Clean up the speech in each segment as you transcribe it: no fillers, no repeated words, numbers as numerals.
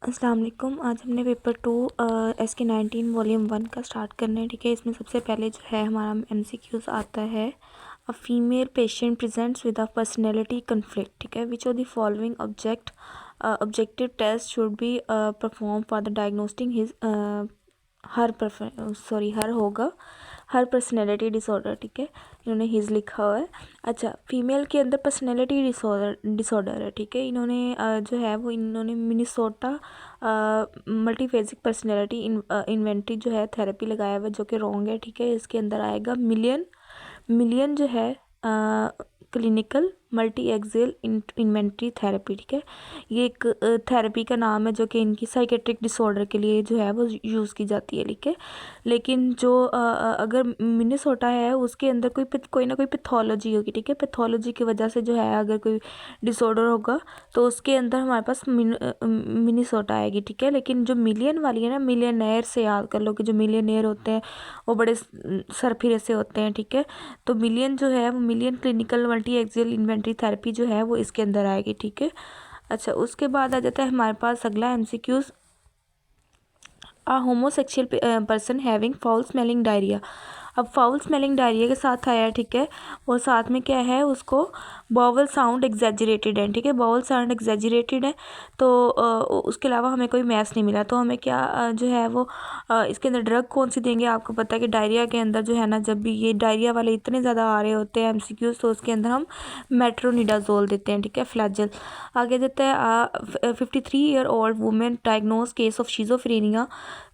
अस्सलाम वालेकुम। आज हमने पेपर 2 SK19 वॉल्यूम 1 का स्टार्ट करना है। ठीक है, इसमें सबसे पहले जो है हमारा MCQs आता है। A female patient presents with a personality conflict. ठीक है, which of the following objective test should be perform for the diagnosing his her होगा हर पर्सनैलिटी डिसऑर्डर। ठीक है, इन्होंने हिज लिखा हुआ है। अच्छा, फीमेल के अंदर पर्सनैलिटी डिसऑर्डर है। ठीक है, इन्होंने जो है वो इन्होंने मिनीसोटा मल्टीफेजिक पर्सनैलिटी इन्वेंटरी जो है थेरेपी लगाया हुआ है, जो कि रॉन्ग है। ठीक है, इसके अंदर आएगा मिलियन जो है clinical multi excel inventory therapy. ठीक है, ये एक थेरेपी का नाम है जो कि इनकी साइकेट्रिक डिसऑर्डर के लिए जो है वो यूज़ की जाती है। ठीक है, लेकिन जो अगर मिनेसोटा है उसके अंदर कोई ना कोई पैथोलॉजी होगी। ठीक है, पैथोलॉजी की वजह से जो है अगर कोई डिसऑर्डर होगा तो उसके अंदर हमारे पास मिनीसोटा आएगी। ठीक है, लेकिन जो मिलियन वाली है ना, मिलियनेयर से याद कर लो कि जो मिलियनेयर होते हैं वो बड़े सरफिरे से होते हैं। ठीक है, तो मिलियन जो है वो million clinical multi axial inventory therapy जो है वो इसके अंदर आएगी। ठीक है, अच्छा, उसके बाद आ जाता है हमारे पास अगला MCQs। A homosexual person having foul smelling diarrhoea. अब फाउल स्मेलिंग डायरिया के साथ आया। ठीक है, और साथ में क्या है, उसको बॉवल साउंड एग्जैजरेटेड है। ठीक है, बॉवल साउंड एग्जैजरेटेड है, तो उसके अलावा हमें कोई मैच नहीं मिला। तो हमें क्या जो है वो इसके अंदर ड्रग कौन सी देंगे। आपको पता है कि डायरिया के अंदर जो है ना, जब भी ये डायरिया वाले इतने ज़्यादा आ रहे होते हैं MCQs, तो उसके अंदर हम मेट्रोनिडाजोल देते हैं। ठीक है, फ्लैजल। आगे देता है 53 year old women diagnose case of schizophrenia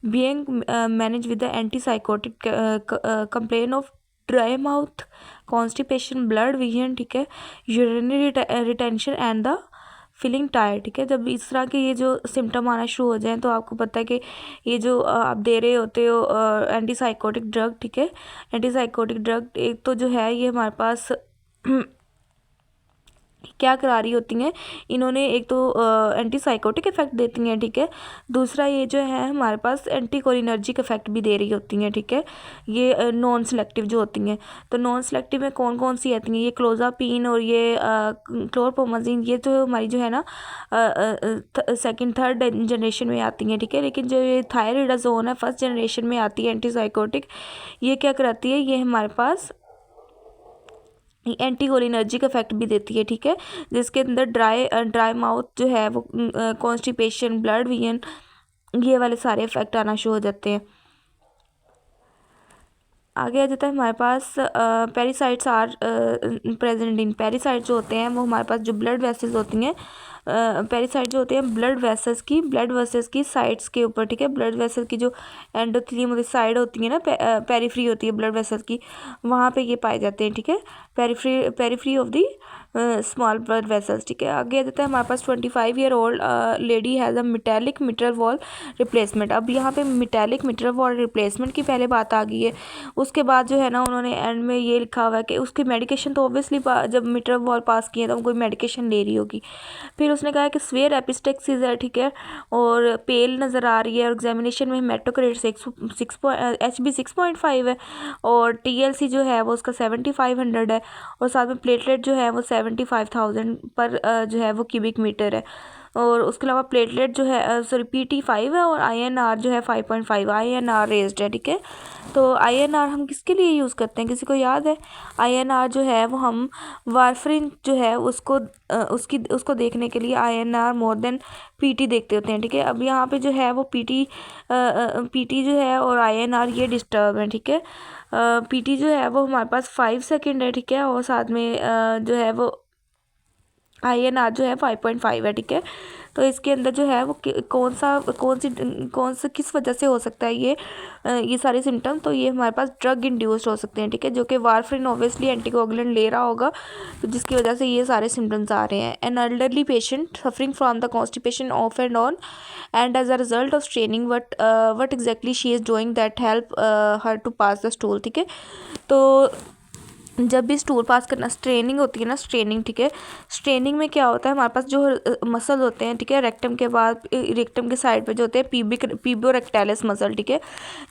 being managed with the antipsychotic complaint of dry mouth, constipation, blood vision। ठीक है, urinary retention and the feeling tired. ठीक है, जब इस तरह के ये जो सिम्टम आना शुरू हो जाएं तो आपको पता है कि ये जो आप दे रहे होते हो एंटीसाइकोटिक ड्रग। ठीक है, एंटीसाइकोटिक ड्रग एक तो जो है ये हमारे पास क्या करा रही होती हैं, इन्होंने एक तो एंटीसाइकोटिक इफेक्ट देती हैं। ठीक है, दूसरा ये जो है हमारे पास एंटीकोलिनर्जिक इफेक्ट भी दे रही होती हैं। ठीक है, ये नॉन सेलेक्टिव जो होती हैं, तो नॉन सेलेक्टिव में कौन कौन सी आती हैं, ये क्लोजापिन और ये क्लोरप्रोमाजिन, ये तो हमारी जो है ना सेकंड थर्ड जनरेशन में आती हैं। ठीक है, लेकिन जो ये थायराइडाजोन है फर्स्ट जनरेशन में आती है एंटीसाइकोटिक, ये क्या कराती है, ये हमारे पास एंटीकोलिनर्जिक इफेक्ट भी देती है। ठीक है, जिसके अंदर ड्राई माउथ जो है वो कॉन्स्टिपेशन, ब्लड विजन, ये वाले सारे इफेक्ट आना शुरू हो जाते हैं। आगे आ जाता है हमारे पास पेरिसाइट्स आर प्रेजेंट इन। पेरिसाइट जो होते हैं वो हमारे पास जो ब्लड वेसल्स होती हैं, पेरिसाइट जो होते हैं ब्लड वेसल्स की साइड्स के ऊपर। ठीक है, ब्लड वेसल की जो एंडोथेलियम वाली साइड होती है ना, पेरिफ्री होती है ब्लड वेसल की, वहाँ पे ये पाए जाते हैं। ठीक है, periphery of the small blood vessels. ठीक है, आगे आ जाता है हमारे पास 25 year old lady has a metallic mitral valve replacement. अब यहाँ पे मेटेलिक मिट्रल वॉल रिप्लेसमेंट की पहले बात आ गई है, उसके बाद जो है ना उन्होंने एंड में ये लिखा हुआ है कि उसकी मेडिकेशन तो ऑब्वियसली जब मिट्रल वॉल पास किए तो कोई मेडिकेशन ले रही होगी। फिर उसने कहा कि स्वेयर एपिस्टेक्सिस है। ठीक है, और पेल नज़र आ रही है, और एग्जामिनेशन में हेमाटोक्रेट 6 HB 6.5 है, और TLC जो है वो उसका 7500 है, और साथ में प्लेटलेट जो है वो 75,000 पर जो है वो क्यूबिक मीटर है। और उसके अलावा प्लेटलेट जो है PT5 है, और INR जो है 5.5 INR रेज्ड है। ठीक है, तो INR हम किसके लिए यूज़ करते हैं, किसी को याद है? INR जो है वो हम वारफरिन जो है उसको देखने के लिए INR मोर देन PT देखते होते हैं। ठीक है, अब यहाँ पे जो है वो PT जो है और INR ये डिस्टर्ब है। ठीक है, PT जो है वो हमारे पास 5 सेकेंड है। ठीक है, और साथ में जो है वो INR जो है 5.5 है। ठीक है, तो इसके अंदर जो है वो कौन सा किस वजह से हो सकता है ये सारे सिम्टम, तो ये हमारे पास ड्रग इंड्यूस्ड हो सकते हैं। ठीक है, जो कि वारफरिन ऑब्वियसली एंटीकोगुलेंट ले रहा होगा, तो जिसकी वजह से ये सारे सिम्टम्स आ रहे हैं। An elderly patient suffering from the constipation off and on and as a result of straining what exactly she is doing that help her to pass the stool. ठीक है, तो जब भी स्टूल पास करना straining होती है ना, straining, ठीक है, स्ट्रेनिंग में क्या होता है हमारे पास जो मसल होते हैं, ठीक है, रेक्टम के बाद रेक्टम के साइड पे जो होते हैं पीबो रेक्टालिस मसल, ठीक है,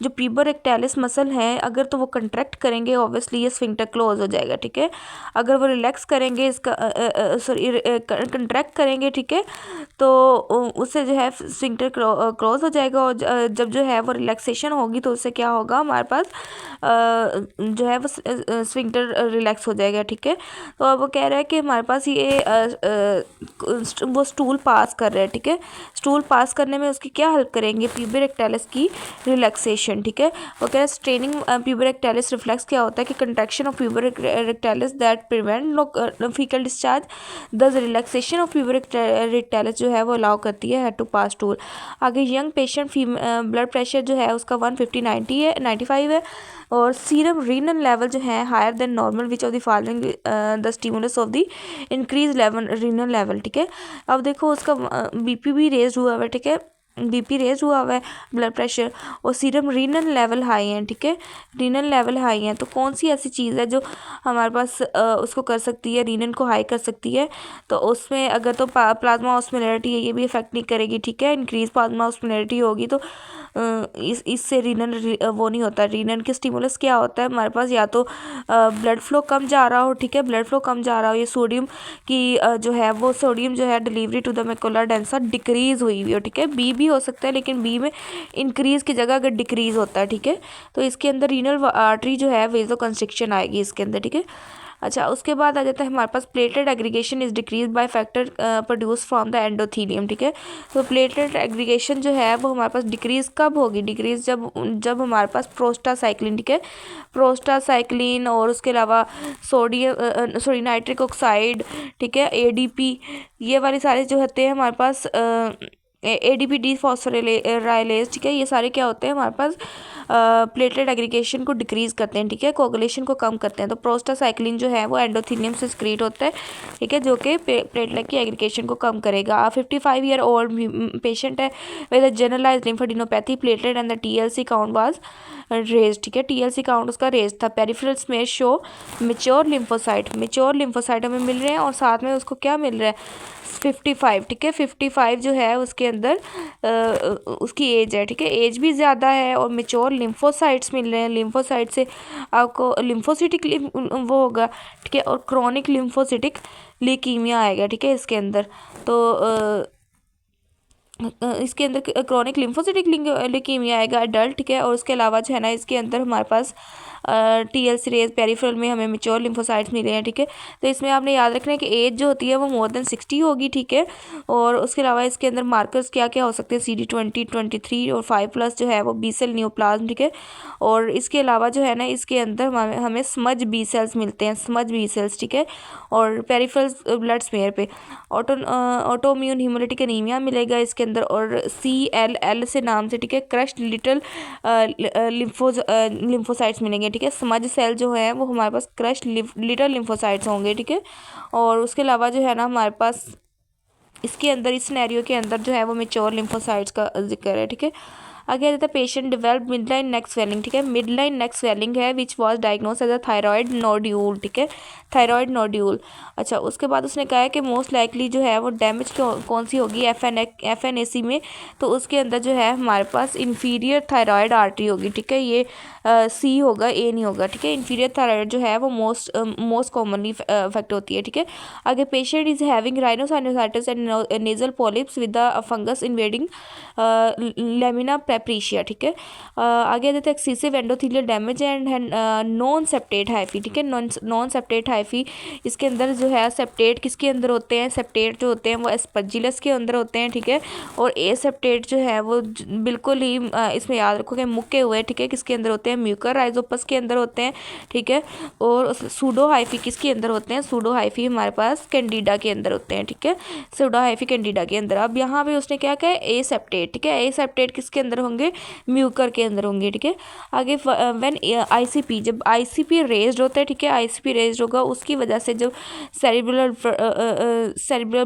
जो पीबो रेक्टालिस मसल है अगर तो वो कंट्रैक्ट करेंगे ऑब्वियसली ये स्फिंक्टर क्लोज हो जाएगा, ठीक है, अगर वो रिलैक्स करेंगे इसका सॉरी कंट्रैक्ट करेंगे, ठीक है, तो उससे जो है स्फिंक्टर क्लोज हो जाएगा, और जब जो है वो रिलैक्सेशन होगी तो उससे क्या होगा हमारे पास जो है वो स्फिंक्टर रिलैक्स हो जाएगा, ठीक है। तो अब वो कह रहा है कि हमारे पास ये वो स्टूल पास कर रहा है, ठीक है, स्टूल पास करने में उसकी क्या हेल्प करेंगे, प्यूबिक रेक्टालिस की रिलैक्सेशन, ठीक है। वो कह रहा है स्ट्रेनिंग प्यूबिक रेक्टालिस रिफ्लेक्स क्या होता है कि contraction of pubic rectalis that prevent faecal discharge, thus relaxation of pubic rectalis जो है वो अलाउ करती है हेड टू पास स्टूल। आगे यंग पेशेंट ब्लड प्रेशर जो है उसका 150/90 है, 95 है, और सीरम रीनल लेवल जो है higher than normal which of the following the stimulus of the increase level renal level, ठीक है। अब देखो उसका बीपी भी रेज हुआ है, ठीक है, बीपी रेज हुआ हुआ है, ब्लड प्रेशर और सीरम रीनल लेवल हाई हैं, ठीक है, रीनल लेवल हाई हैं। तो कौन सी ऐसी चीज़ है जो हमारे पास उसको कर सकती है, रीनल को हाई कर सकती है, तो उसमें अगर तो प्लाज्मा ऑस्मोलैरिटी है ये भी इफेक्ट नहीं करेगी, ठीक है, इंक्रीज प्लाज्मा ऑस्मोलैरिटी होगी तो इससे रीनल वो नहीं होता। रीनल के स्टिमुलस क्या होता है हमारे पास, या तो ब्लड फ्लो कम जा रहा हो, ठीक है, ब्लड फ्लो कम जा रहा हो, ये सोडियम की जो है वो सोडियम जो है delivery to the macular densa decrease हुई हुई हो, ठीक है, बी भी हो सकता है लेकिन बी में इंक्रीज़ की जगह अगर डिक्रीज़ होता है, ठीक है, तो इसके अंदर रीनल आर्टरी जो है वेजो कंस्ट्रिक्शन आएगी इसके अंदर, ठीक है। अच्छा उसके बाद आ जाता है हमारे पास platelet aggregation is decrease by factor produce from the endothelium, ठीक है। तो प्लेटलेट एग्रीगेशन जो है वो हमारे पास डिक्रीज कब होगी, डिक्रीज जब हमारे पास प्रोस्टासाइक्लिन, ठीक है, प्रोस्टासाइक्लिन और उसके अलावा सोडियम नाइट्रिक ऑक्साइड, ठीक है, एडीपी, ये वाले सारे जो होते हैं हमारे पास एडीपी डीफॉस्फोराइलेज, ठीक है, ये सारे क्या होते हैं हमारे पास प्लेटलेट एग्रीगेशन को डिक्रीज़ करते हैं, ठीक है, कोगुलेशन को कम करते हैं। तो प्रोस्टासाइक्लिन जो है वो एंडोथेलियम से सिक्रीट होता है, ठीक है, जो कि प्लेटलेट की एग्रीगेशन को कम करेगा। 55 ईयर ओल्ड पेशेंट है with generalise lymphadenopathy, platelet and the TLC count was raise, ठीक है, टीएलसी काउंट उसका रेज था। Peripheral smear show mature lymphocyte हमें मिल रहे हैं और साथ में उसको क्या मिल रहा है 55, ठीक है, 55 जो है उसके अंदर उसकी एज है, ठीक है, एज भी ज़्यादा है और मेच्योर लिम्फोसाइट्स मिल रहे हैं। लिम्फोसाइट से आपको लिम्फोसिटिक वो होगा, ठीक है, और क्रॉनिक लिम्फोसिटिक लीकीमिया आएगा, ठीक है, इसके अंदर। तो इसके अंदर क्रॉनिक लिम्फोसिटिक लीकीमिया आएगा अडल्ट, ठीक है, और उसके अलावा जो है ना इसके अंदर हमारे पास टीएलसी रेज पेरिफेरल में हमें मेच्योर लिम्फोसाइट्स मिले हैं, ठीक है। तो इसमें आपने याद रखना है कि एज जो होती है वो मोर देन 60 होगी, ठीक है, और उसके अलावा इसके अंदर मार्कर्स क्या क्या हो सकते हैं CD20, 23 और 5+ जो है वो बी सेल न्यूप्लाज्म, ठीक है, और इसके अलावा जो है ना इसके अंदर हमें स्मज बी सेल्स मिलते हैं, स्मज बी सेल्स, ठीक है, और पेरिफेरल ब्लड स्मेयर पे ऑटोइम्यून हीमोलिटिक एनीमिया मिलेगा इसके अंदर, और CLL से नाम से, ठीक है, क्रश्ड लिटिल लिम्फोसाइट्स मिलेंगे, ठीक है, स्मज सेल जो है वो हमारे पास क्रश्ड लिटिल लिम्फोसाइट्स होंगे, ठीक है, और उसके अलावा जो है ना हमारे पास इसके अंदर इस सिनेरियो के अंदर जो है वो मेच्योर लिम्फोसाइट्स का जिक्र है, ठीक है। आगे आ जाता है patient develop midline neck swelling, ठीक है, मिडलाइन नेक स्वेलिंग है which was diagnose as a thyroid nodule, ठीक है, थायराइड नोड्यूल। अच्छा उसके बाद उसने कहा है कि मोस्ट लाइकली जो है वो डैमेज कौन सी होगी FNAC में, तो उसके अंदर जो है हमारे पास इन्फीरियर थायराइड आर्टरी होगी, ठीक है, ये C होगा, A नहीं होगा, ठीक है, इन्फीरियर थायराइड जो है वो मोस्ट कॉमनली इफेक्ट होती है, ठीक है। आगे patient is having rhinosinusitis and nasal polyps with the fungus invading lamina propria, ठीक है। आगे आ जाता है excessive endothelial damage and non septate hyphae, ठीक है, नॉन सेप्टेट हाइफी, इसके अंदर जो है सेप्टेट किसके अंदर होते हैं, सेप्टेट जो होते हैं वो एस्परजिलस के अंदर होते हैं, ठीक है, और ए सेप्टेट जो है वो बिल्कुल ही इसमें याद रखो कि मुक्के हुए, ठीक है, किसके अंदर होते हैं म्यूकर राइजोपस के अंदर होते हैं, ठीक है, और सूडो हाइफी किसके अंदर होते हैं, सूडो हाइफी हमारे पास कैंडिडा के अंदर होते हैं, ठीक है, सूडो हाइफी कैंडिडा के अंदर। अब यहाँ पे उसने क्या कहा ए सेप्टेट, ठीक है, ए सेप्टेट किसके अंदर होंगे, म्यूकर के अंदर होंगे, ठीक है। आगे व्हेन आईसीपी, जब आईसीपी रेज्ड होता है, ठीक है, आईसीपी रेज्ड होगा उसकी वजह से जो सेरिब्रल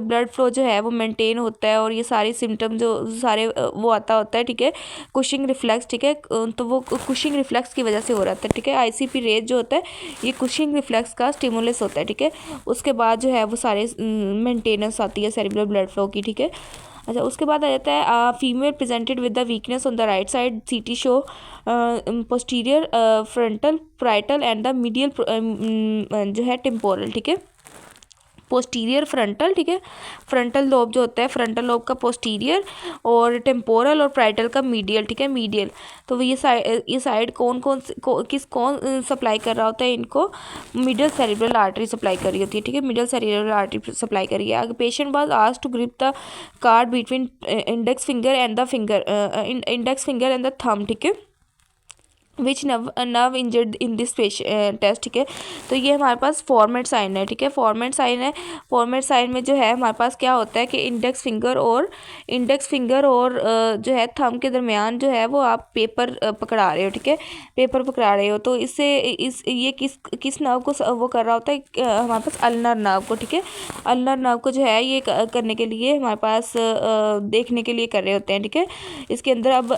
ब्लड फ्लो जो है वो मेंटेन होता है और ये सारे सिम्टम जो सारे वो आता होता है, ठीक है। कुशिंग रिफ्लेक्स, ठीक है, तो वो कुशिंग रिफ्लेक्स की वजह से हो रहा था, ठीक है। आईसीपी रेज जो होता है ये कुशिंग रिफ्लेक्स का स्टिमुलस होता है, ठीक है। उसके बाद जो है वो सारे मेंटेनेंस आती है सेरिब्रल ब्लड फ्लो की, ठीक है। अच्छा, उसके बाद आ जाता है female presented with the weakness on the right side, CT show posterior frontal parietal and the medial जो है टेम्पोरल, ठीक है। पोस्टीरियर फ्रंटल, ठीक है, फ्रंटल लोब जो होता है, फ्रंटल लोब का पोस्टीरियर और टेम्पोरल और प्राइटल का मीडियल, ठीक है, मीडियल। तो ये साइड कौन सप्लाई कर रहा होता है इनको, मिडल सेरिब्रल आर्टरी सप्लाई कर रही होती है, ठीक है, मिडल सेरिब्रल आर्टरी सप्लाई कर रही है। आगे patient was asked to grip the card between index finger and the thumb, ठीक है, which nerve injured in this test, ठीक है। तो ये हमारे पास फॉर्मेट साइन है, ठीक है, फॉर्मेट साइन है। फॉर्मेट साइन में जो है हमारे पास क्या होता है कि इंडेक्स फिंगर और जो है थंब के दरमियान जो है वो आप पेपर पकड़ा रहे हो, ठीक है, पेपर पकड़ा रहे हो। तो इससे ये किस नर्व को वो कर रहा होता है, हमारे पास अल्नर नर्व को, ठीक है, अल्नर नर्व को जो है ये करने के लिए हमारे पास देखने के लिए कर रहे होते हैं, ठीक है। इसके अंदर अब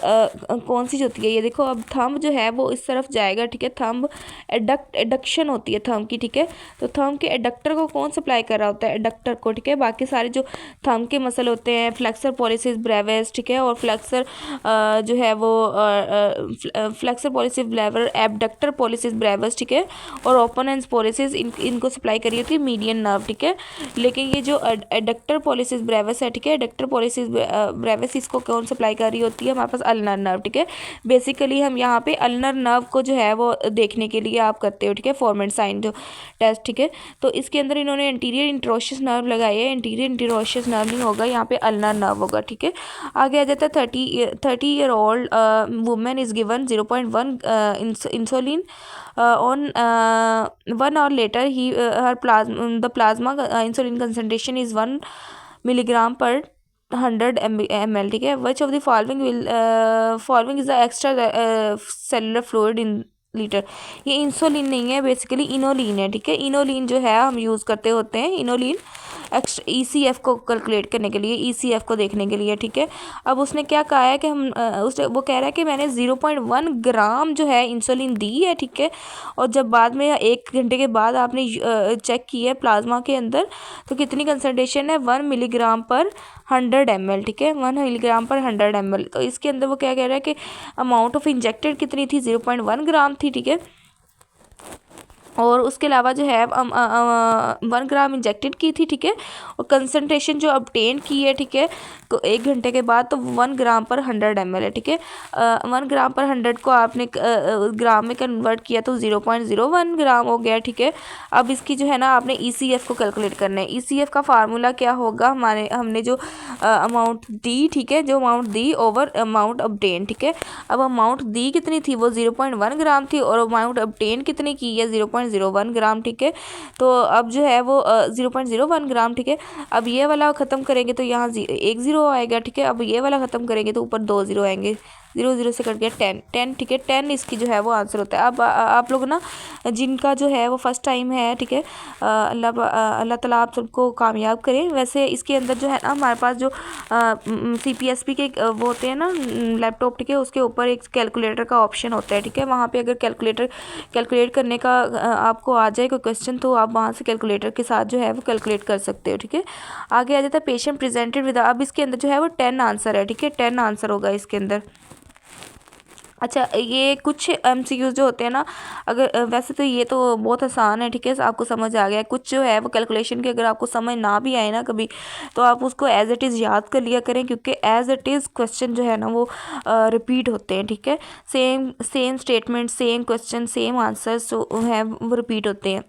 कौन सी होती है ये देखो, अब थंब जो है वो इस तरफ जाएगा, ठीक है, थंब एडक्शन होती है थंब की, ठीक है। तो थंब के एडक्टर को कौन सप्लाई कर रहा होता है, एडक्टर को, ठीक है। बाकी सारे जो थंब के मसल होते हैं, फ्लेक्सर पॉलिसिस ब्रेविस, ठीक है, और फ्लेक्सर जो है वो flexor pollicis Brevis, abductor pollicis Brevis, ठीक है, और ओपन पॉलिसिस इनको सप्लाई करी होती है मीडियन नर्व, ठीक है। लेकिन ये जो एडक्टर पॉलिसिस ब्रेविस है, ठीक है, एडक्टर पॉलिसिस ब्रेविस इसको कौन सप्लाई कर रही होती है, हमारे पास अल्नर नर्व, ठीक है। बेसिकली हम यहाँ पे अल्नर नर्व को जो है वो देखने के लिए आप करते हो, ठीक है, फॉर्मेट साइन जो टेस्ट, ठीक है। तो इसके अंदर इन्होंने इंटीरियर इंटरोशियस नर्व लगाई है, इंटीरियर इंटरोशियस नर्व नहीं होगा, यहाँ पे अल्नर नर्व होगा, ठीक है। आगे आ जाता है 30-year-old women is given 0.1 insulin on 1 hour later the plasma insulin concentration is 1 milligram per 100 ml, ठीक है। which of the following is the extra cellular fluid in litre, ये इंसुलिन नहीं है, बेसिकली इनोलिन है, ठीक है। इनोलिन जो है हम यूज़ करते होते हैं, इनोलिन एक्स्ट्रा ईसीएफ को कैलकुलेट करने के लिए, ईसीएफ को देखने के लिए, ठीक है। अब उसने क्या कहा है कि वो कह रहा है कि मैंने 0.1 ग्राम जो है इंसुलिन दी है, ठीक है। और जब बाद में 1 घंटे के बाद आपने चेक किया है प्लाज्मा के अंदर तो कितनी कंसनट्रेशन है, 1 मिलीग्राम पर 100 ml, ठीक है, 1 मिलीग्राम पर 100 ml। तो इसके अंदर वो क्या कह रहा है कि अमाउंट ऑफ इंजेक्टेड कितनी थी, 0.1 ग्राम थी, ठीक है। और उसके अलावा जो है 1 ग्राम इंजेक्टेड की थी, ठीक है, और कंसनट्रेशन जो obtain की है, ठीक है, तो 1 घंटे के बाद तो 1 ग्राम पर 100 ml है, ठीक है। 1 ग्राम पर 100 को आपने ग्राम में कन्वर्ट किया तो 0.01 ग्राम हो गया, ठीक है। अब इसकी जो है ना आपने ECF को कैलकुलेट करना है। ECF का फार्मूला क्या होगा, हमने जो अमाउंट दी, ठीक है, जो amount the over amount obtain, ठीक है। अब अमाउंट दी कितनी थी, वो 0.1 ग्राम थी और अमाउंट obtain कितनी की है, 0.01 ग्राम, ठीक है। तो अब जो है वो 0.01 ग्राम, ठीक है। अब ये वाला ख़त्म करेंगे तो यहाँ 1 ज़ीरो आएगा, ठीक है। अब ये वाला ख़त्म करेंगे तो ऊपर 2 ज़ीरो आएंगे, 0 से कट गया 10, ठीक है। 10 इसकी जो है वो आंसर होता है। अब आप लोग ना जिनका जो है वो फर्स्ट टाइम है, ठीक है, अल्लाह ताला आप सबको कामयाब करें। वैसे इसके अंदर जो है ना हमारे पास जो CPSP के वो होते हैं ना लैपटॉप, ठीक है, उसके ऊपर एक कैलकुलेटर का ऑप्शन होता है, ठीक है। वहाँ पे अगर कैलकुलेट करने का आपको आ जाए कोई क्वेश्चन तो आप वहाँ से कैलकुलेटर के साथ जो है वो कैलकुलेट कर सकते हो, ठीक है। आगे आ जाता है पेशेंट प्रेजेंटेड विद, अब इसके अंदर जो है वो 10 आंसर है, ठीक है, 10 आंसर होगा इसके अंदर। अच्छा, ये कुछ MCQs जो होते हैं ना, अगर वैसे तो ये तो बहुत आसान है, ठीक है, आपको समझ आ गया। कुछ जो है वो कैलकुलेशन की अगर आपको समझ ना भी आए ना कभी तो आप उसको एज इट इज़ याद कर लिया करें, क्योंकि एज इट इज़ क्वेश्चन जो है ना वो रिपीट होते हैं, ठीक है। Same statement, same question, same answers जो है वो रिपीट होते हैं।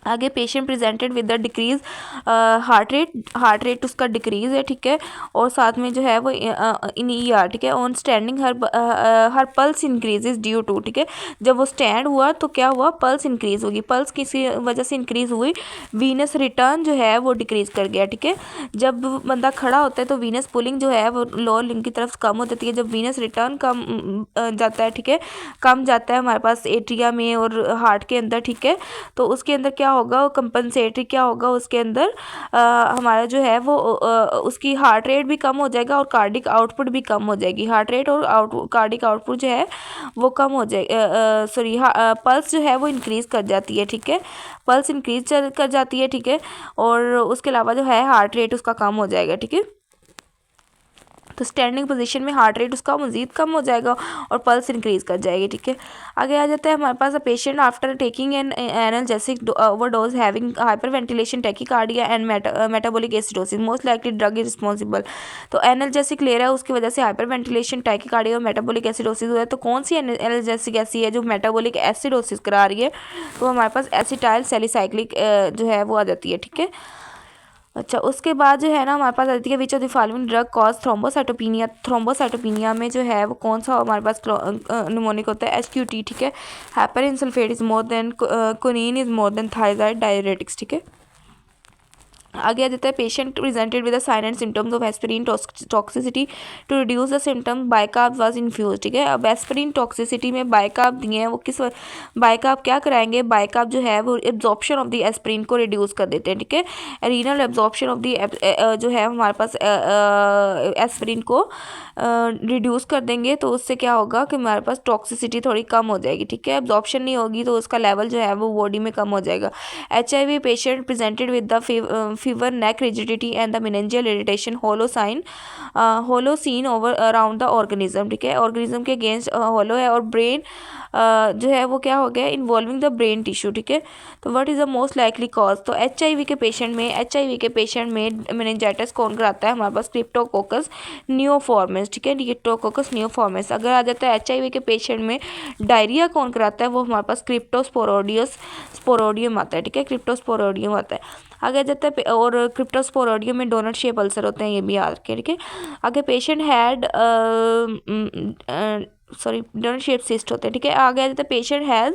आगे patient presented with the decrease heart rate उसका डिक्रीज है, ठीक है, और साथ में जो है वो इन ईआर, ठीक है, on standing her pulse increases due to, ठीक है, जब वो स्टैंड हुआ तो क्या हुआ, पल्स इंक्रीज होगी, पल्स किसी वजह से इंक्रीज हुई, वीनस रिटर्न जो है वो डिक्रीज कर गया, ठीक है, जब बंदा खड़ा होता है तो वीनस पुलिंग जो है वो लोअर लिंग की तरफ कम हो जाती है, जब वीनस रिटर्न कम जाता है, ठीक है, कम जाता है हमारे पास एट्रिया में और हार्ट के अंदर, ठीक है, तो उसके अंदर क्या होगा, कंपनसेटरी क्या होगा उसके अंदर हमारा जो है वो उसकी हार्ट रेट भी कम हो जाएगा और कार्डिक आउटपुट भी कम हो जाएगी, हार्ट रेट और कार्डिक आउटपुट जो है वो कम हो जाएगी, सॉरी पल्स जो है वो इंक्रीज कर जाती है, ठीक है, पल्स इंक्रीज कर जाती है, ठीक है, और उसके अलावा जो है हार्ट रेट उसका कम हो जाएगा, ठीक है, तो स्टैंडिंग पोजीशन में हार्ट रेट उसका मज़ीद कम हो जाएगा और पल्स इंक्रीज़ कर जाएगी, ठीक है। आगे आ जाता है हमारे पास, a patient after taking an analgesic overdose having hyperventilation tachycardia and metabolic acidosis most likely drug is responsible. तो एनाल्जेसिक ले रहा है, उसकी वजह से हाइपर वेंटिलेशन टैकीकार्डिया और मेटाबॉलिक एसिडोसिस हुआ है, तो कौन सी एनाल्जेसिक ऐसी है जो मेटाबॉलिक एसिडोसिस करा रही है, तो हमारे पास एसिटाइल सैलिसाइक्लिक जो है वो आ जाती है, ठीक है। अच्छा, उसके बाद जो है ना हमारे पास आती है which of the following drug cause thrombocytopenia. Thrombocytopenia में जो है वो कौन सा हमारे पास निमोनिक होता है, HQT, ठीक है, heparin sulphate is more than कोनिन is more than thyroid diuretics, ठीक है। आगे आ जाता है patient presented with the sign and symptoms of aspirin toxicity to reduce the symptom bicarb was infuse, ठीक है। अब एस्पिरिन टॉक्सिसिटी में बाइकार्ब दिए हैं, वो किस बाइकार्ब क्या कराएंगे, बाइकार्ब जो है वो एब्जॉर्प्शन ऑफ द एस्पिरिन को रिड्यूस कर देते हैं, ठीक है, रीनल एब्जॉर्प्शन ऑफ द जो है हमारे पास एस्पिरिन को रिड्यूस कर देंगे, तो उससे क्या होगा कि हमारे पास टॉक्सिसिटी थोड़ी कम हो जाएगी, ठीक है, एब्जॉर्प्शन नहीं होगी तो उसका लेवल जो है वो बॉडी में कम हो जाएगा। HIV patient presented with the fever, neck rigidity and the meningeal irritation, hollow seen over around the organism, ठीक है, ऑर्गेनिज्म के अगेंस्ट होलो है, और ब्रेन जो है वो क्या हो गया, इन्वॉल्विंग द ब्रेन टिश्यू, ठीक है। तो what is the most likely cause, तो HIV के पेशेंट में मेनिंजाइटिस कौन कराता है, हमारे पास क्रिप्टोकोकस नियोफॉर्मिस, ठीक है, क्रिप्टोकोकस नियोफॉर्मिस। अगर आ जाता है HIV के पेशेंट में डायरिया कौन कराता है, वो हमारे पास स्पोरोडियम आता है, ठीक है, क्रिप्टोस्पोरोडियम आता है। आगे जाता है और क्रिप्टोस्पोरोडियम में डोनट शेप अल्सर होते हैं, ये भी याद रखें, ठीक है। आगे patient had donut shape cyst होते हैं, ठीक है। आगे जाता है patient has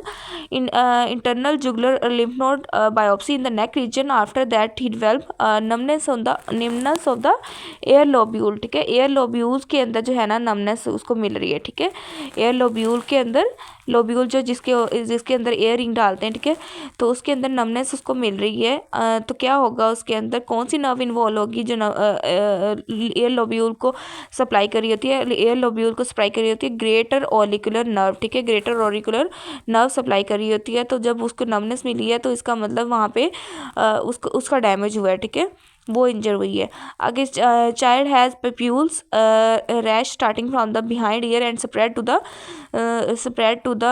internal jugular lymph node biopsy in the neck region, after that he develop numbness of the ear lobule, ठीक है, एयर लोब्यूल्स के अंदर जो है ना नमनेस उसको मिल रही है, ठीक है, एयर लोब्यूल के अंदर, लोब्यूल जो जिसके अंदर एयर रिंग डालते हैं, ठीक है, तो उसके अंदर नमनेस उसको मिल रही है, तो क्या होगा उसके अंदर कौन सी नर्व इन्वॉल्व होगी जो एयर लोब्यूल को सप्लाई करी होती है, एयर लोब्यूल को सप्लाई करी होती है ग्रेटर ऑरिकुलर नर्व, ठीक है, ग्रेटर ऑरिकुलर नर्व सप्लाई करी होती है, तो जब उसको नमनेस मिली है तो इसका मतलब वहाँ पे उसका डैमेज हुआ है, ठीक है, वो इंजर हुई है। आगे child has papules rash starting from the behind ear and spread to the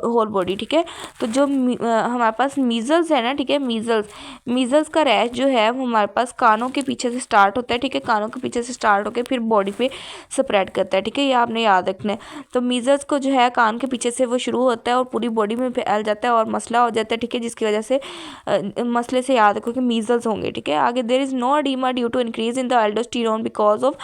whole body, ठीक है। तो जो हमारे पास मीजल्स है ना, ठीक है, मीजल्स का रैश जो है वो हमारे पास कानों के पीछे से स्टार्ट होता है, ठीक है, कानों के पीछे से स्टार्ट होकर फिर बॉडी पे स्प्रेड करता है, ठीक है, ये आपने याद रखना है। तो मीजल्स को जो है कान के पीछे से वो शुरू होता है और पूरी बॉडी में फैल जाता है और मसला हो जाता है, ठीक है, जिसकी वजह से मसले से याद रखो कि मीजल्स होंगे, ठीक है। आगे there is no oedema due to increase in the aldosterone because of,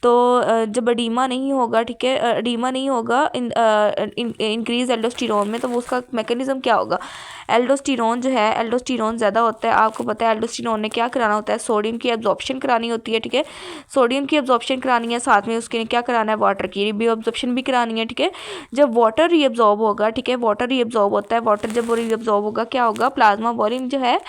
तो जब एडीमा नहीं होगा, ठीक है, एडीमा नहीं होगा इंक्रीज एल्डोस्टेरोन में, तो वो उसका मैकेनिज्म क्या होगा, एल्डोस्टेरोन जो है, एल्डोस्टेरोन ज़्यादा होता है, आपको पता है एल्डोस्टेरोन ने क्या कराना होता है, सोडियम की एब्जॉर्प्शन करानी होती है, ठीक है, सोडियम की एब्जॉर्प्शन करानी है, साथ में उसके क्या कराना है, वाटर की भी एब्जॉर्प्शन भी करानी है, ठीक है। जब वाटर रीअब्जॉर्ब होगा, ठीक है, वाटर रीअब्जॉर्ब होता है, वाटर जब रीअब्जॉर्ब होगा क्या होगा, प्लाज्मा वॉल्यूम जो है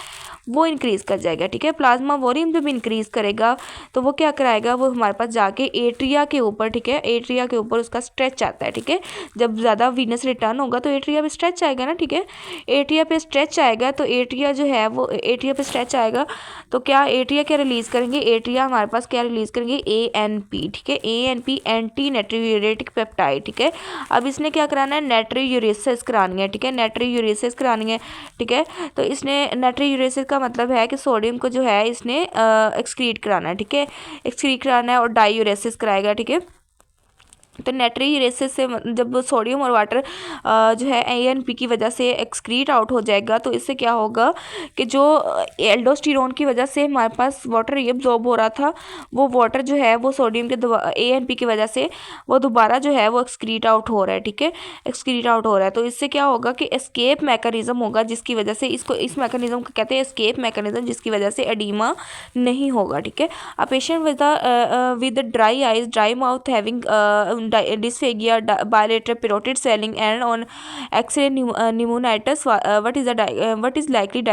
वो इंक्रीज़ कर जाएगा, ठीक है, प्लाज्मा वॉल्यूम जब इंक्रीज़ करेगा तो वो क्या कराएगा, वो हमारे पास जाके एट्रिया के ऊपर, ठीक है, एट्रिया के ऊपर उसका स्ट्रेच आता है, ठीक है, जब ज़्यादा वीनस रिटर्न होगा तो एट्रिया पे स्ट्रेच आएगा ना, ठीक है, एट्रिया पे स्ट्रेच आएगा, तो एट्रिया जो है वो एट्रिया पे स्ट्रेच आएगा, तो क्या एट्रिया क्या रिलीज़ करेंगे, एट्रिया हमारे पास क्या रिलीज़ करेंगे, ANP, ठीक है, ANP एंटी नाइट्रोयूरेटिक पेप्टाइड, ठीक है। अब इसने क्या कराना है, नाइट्रोयूरेसिस करानी है, ठीक है, नाइट्रोयूरेसिस करानी है, ठीक है। तो इसने नाइट्रोयूरेसिस का मतलब है कि सोडियम को जो है इसने एक्सक्रीट कराना है, ठीक है, एक्सक्रीट कराना है और डाईयूरेसिस कराएगा, ठीक है। तो नेट्री रेसेस से जब सोडियम और वाटर जो है ANP की वजह से एक्सक्रीट आउट हो जाएगा, तो इससे क्या होगा कि जो एल्डोस्टेरोन की वजह से हमारे पास वाटर एब्जॉर्ब हो रहा था, वो वाटर जो है वो सोडियम के ANP की वजह से वो दोबारा जो है वो एक्सक्रीट आउट हो रहा है, ठीक है, एक्सक्रीट आउट हो रहा है। तो इससे क्या होगा कि एस्केप मैकेनिज्म होगा, जिसकी वजह से इस मैकेनिज्म को कहते हैं एस्केप मैकेनिज्म, जिसकी वजह से एडीमा नहीं होगा, ठीक है। A patient with dry eyes, dry mouth, having dysphagia, bilateral parotid swelling and on X-ray pneumonitis, what is likely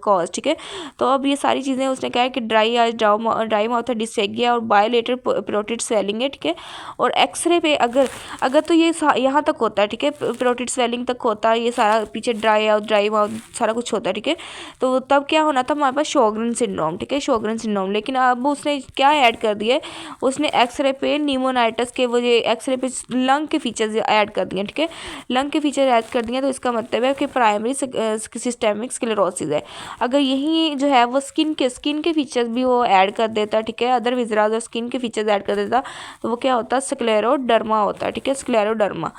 cause, ठीक है। तो अब ये सारी चीज़ें उसने कहा है कि ड्राई आइज, ड्राई माउथ है, डिस्फेगिया और बायलेटरल पेरोटिड स्वेलिंग है, ठीक है। और एक्सरे पे अगर तो ये यहाँ तक होता है, ठीक है, पेरोटिड स्वेलिंग तक होता है, ये सारा पीछे ड्राई आउट, ड्राई माउथ सारा कुछ होता है, ठीक है। तो तब क्या होना था हमारे पास शोगरेन सिंड्रोम, ठीक है, शोगरेन सिंड्रोम। लेकिन अब उसने क्या ऐड कर दिया, उसने एक्सरे पे न्यूमोनाइटिस के वो एक्सरे पे लंग के फीचर्स ऐड कर दिए, ठीक है, लंग के फीचर ऐड कर दिए। तो इसका मतलब है कि प्राइमरी सिस्टेमिक स्क्लेरोसिस है। अगर यही जो है वो स्किन के फीचर्स भी वो ऐड कर देता, ठीक है, अदर विजराज और स्किन के फीचर्स ऐड कर देता, तो वो क्या होता, स्क्लेरोडर्मा होता है, ठीक है, स्क्लेरोडर्मा।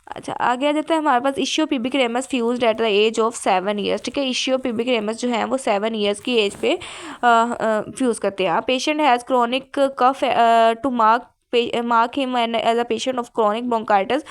अच्छा, आगे आ जाता है हमारे पास ischiopubic ramus fused at the age of 7 years, ठीक है। इशियोपिबिक रेमस जो है वो 7 ईयर्स की एज पे फ्यूज़ करते हैं। Patient has chronic cough to mark him as a patient of chronic bronchitis,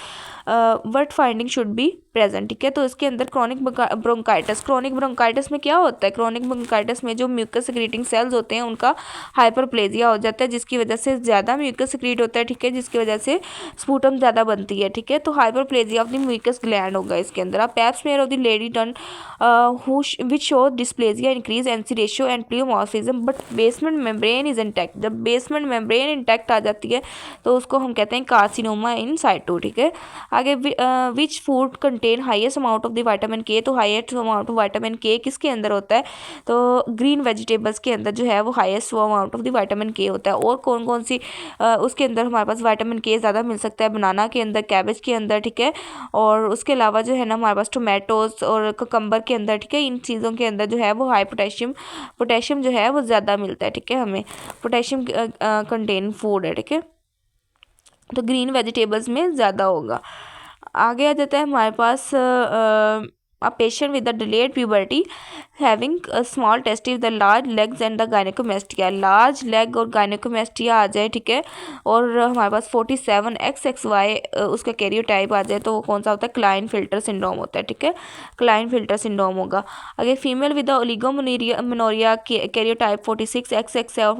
what finding should be present, ठीक है। तो इसके अंदर क्रोनिक ब्रोंकाइटिस में क्या होता है, क्रोनिक ब्रोंकाइटिस में जो म्यूकस सिक्रीटिंग सेल्स होते हैं उनका हाइपरप्लेजिया हो जाता है, जिसकी वजह से ज़्यादा म्यूकस सिक्रीट होता है, ठीक है, जिसकी वजह से स्पूटम ज़्यादा बनती है, ठीक है। तो hyperplasia of the mucus gland होगा इसके अंदर। आप Pap smear of the lady turn which show dysplasia, increase NC ratio and pleomorphism, but basement membrane is intact. जब बेसमेंट मेम्ब्रेन इंटैक्ट आ जाती है तो उसको हम कहते हैं कार्सिनोमा इन साइटो, ठीक है। आगे which food contain highest amount of the vitamin के, तो हाईएस्ट अमाउंट ऑफ विटामिन के किसके अंदर होता है, तो ग्रीन वेजिटेबल्स के अंदर जो है वो highest amount of the vitamin के होता है। और कौन कौन सी उसके अंदर हमारे पास विटामिन के ज़्यादा मिल सकता है, बनाना के अंदर, कैबेज के अंदर, ठीक है। और उसके अलावा जो है ना हमारे पास टोमेटोज और ककम्बर के अंदर, ठीक है, इन चीज़ों के अंदर जो है वो हाई पोटेशियम जो है वो ज़्यादा मिलता है, ठीक है, हमें पोटेशियम कंटेन फूड है, ठीक है। तो ग्रीन वेजिटेबल्स में ज़्यादा होगा। आगे आ जाता है हमारे पास a patient with a delayed puberty having a small testes, the large legs and the gynecomastia, large leg और gynecomastia आ जाए, ठीक है। और हमारे पास 47XXY उसका कैरियोटाइप आ जाए, तो वो कौन सा होता है, क्लाइन फिल्टर सिंड्रोम होता है, ठीक है, क्लाइन फिल्टर सिंड्रोम होगा। अगर female with oligomenorrhoea karyotype 46XX है और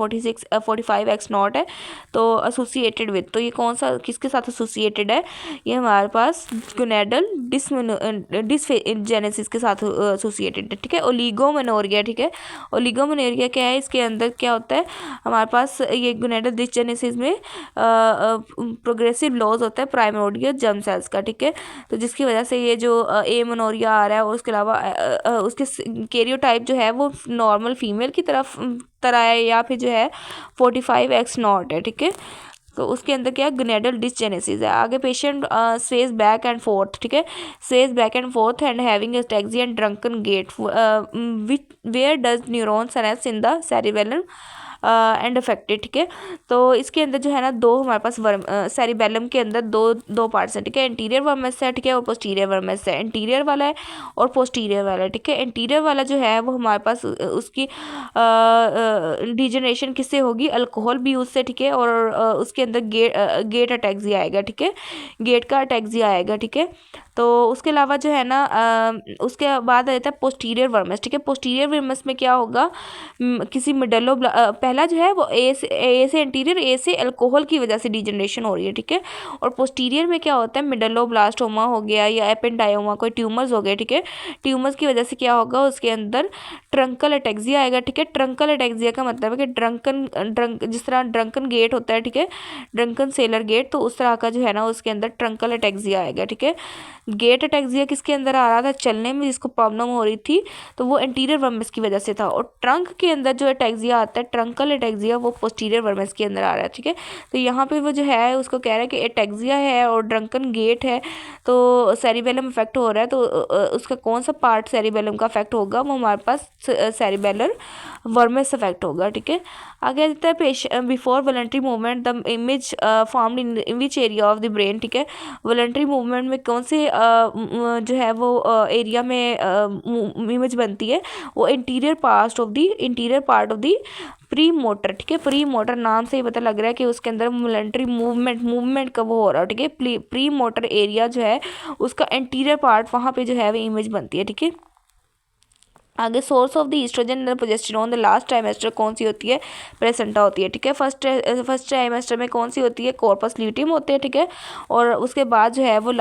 45X0 है, तो एसोसिएटेड विद, तो ये कौन सा किसके साथ एसोसिएटेड है, ये हमारे पास गोनेडल डिसजेनेसिस के साथ एसोसिएटेड है, ठीक है। ओलिगोमेनोरिया, ठीक है, ओलिगोमेनोरिया क्या है, इसके अंदर क्या होता है हमारे पास, ये गोनेडल डिसजेनेसिस में प्रोग्रेसिव लॉस होता है प्राइमोर्डियल जर्म सेल्स का, ठीक है। तो जिसकी वजह से ये जो एमेनोरिया आ रहा है, और उसके अलावा उसके कैरियोटाइप जो है वो नॉर्मल फीमेल की तरह है, या फिर जो है 45X0 है, ठीक है। तो उसके अंदर क्या है, गोनेडल डिसजेनेसिस है। आगे patient sways back and forth, ठीक है, sways back and forth and having ataxia and drunken gait, where does neuron senses in the cerebellum and affected, ठीक है। तो इसके अंदर जो है ना दो हमारे पास सेरिबेलम के अंदर दो पार्ट्स हैं, ठीक है, इंटीरियर वर्मस है, ठीक है, और पोस्टीरियर वर्मस है। इंटीरियर वाला है और पोस्टीरियर वाला है, ठीक है। इंटीरियर वाला जो है वो हमारे पास उसकी डिजनरेशन किससे होगी, अल्कोहल भी उससे, ठीक है। और उसके अंदर गेट अटैक्सिया आएगा, ठीक है, गेट का अटैक्सिया आएगा, ठीक है। तो उसके अलावा जो है ना उसके बाद आ जाता है पोस्टीरियर वर्मस, ठीक है। पोस्टीरियर वर्मस में क्या होगा, किसी मेडल्लो पहला जो है वो ए से इंटीरियर, ए से अल्कोहल की वजह से डिजनरेशन हो रही है, ठीक है। और पोस्टीरियर में क्या होता है, मेडल्लोब्लास्टोमा हो गया या एपेंडायोमा, कोई ट्यूमर्स हो गए, ठीक है। ट्यूमर्स की वजह से क्या होगा, उसके अंदर ट्रंकल अटैक्सिया आएगा, ठीक है। ट्रंकल अटैक्सिया का मतलब है कि जिस तरह ड्रंकन गेट होता है, ठीक है, ड्रंकन सेलर गेट, तो उस तरह का जो है ना उसके अंदर ट्रंकल अटैक्सिया आएगा, ठीक है। गेट अटैक्सिया किसके अंदर आ रहा था, चलने में जिसको प्रॉब्लम हो रही थी, तो वो इंटीरियर वर्मस की वजह से था। और ट्रंक के अंदर जो अटैक्सिया आता है, ट्रंक ट्रंकल एटेक्सिया वो पोस्टीरियर वर्मेस के अंदर आ रहा है, ठीक है। तो यहाँ पे वो जो है उसको कह रहा है कि एटेक्सिया है और ड्रंकन गेट है, तो सेरिबेलम अफेक्ट हो रहा है, तो उसका कौन सा पार्ट सेरिबेलम का अफेक्ट होगा, वो हमारे पास सेरिबेलर वर्मेस अफेक्ट होगा, ठीक है। आगे आ जाता है before voluntary movement the image formed in which area of the brain, ठीक है। वॉलंटरी मूवमेंट में कौन से जो है वो एरिया में इमेज बनती है, वो interior part of the pre motor, ठीक है। प्री मोटर नाम से ही पता लग रहा है कि उसके अंदर वॉलंटरी मूवमेंट कब हो रहा है, ठीक है। प्री मोटर एरिया जो है उसका इंटीरियर पार्ट वहाँ पे जो है वो इमेज बनती है, ठीक है। आगे source of the oestrogen and progesterone the last trimester कौन सी होती है, प्लेसेंटा होती है, ठीक है। फर्स्ट ट्राइमेस्टर में कौन सी होती है, कॉर्पस ल्यूटियम होते हैं, ठीक है। और उसके बाद जो है वो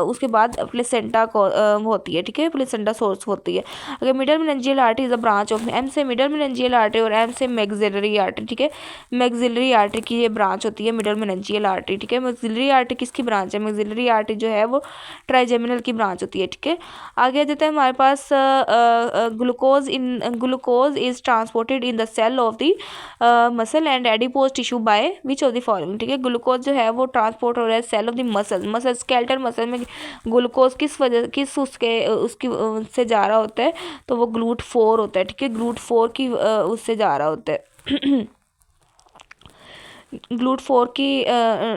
उसके बाद प्लेसेंटा होती है, ठीक है, प्लेसेंटा सोर्स होती है। अगर middle meningeal artery is a branch of, M से मिडल मेनिंजियल आर्टरी और एम से मैक्सिलरी आर्टरी, ठीक है। मैक्सिलरी आर्टरी की ये ब्रांच होती है मिडल मेनिंजियल आर्टरी, ठीक है। मैक्सिलरी आर्टरी किसकी ब्रांच है, मैक्सिलरी आर्टरी जो है वो ट्राइजेमिनल की ब्रांच होती है, ठीक है। आगे देता है हमारे पास glucose is transported in the cell of the muscle and adipose tissue by which of the following, ठीक है। ग्लूकोज जो है वो ट्रांसपोर्ट हो रहा है cell of the muscle skeletal muscle में ग्लूकोज किस उसकी से जा रहा होता है, तो वो GLUT4 होता है, ठीक है। GLUT4 की उससे जा रहा होता है GLUT4 की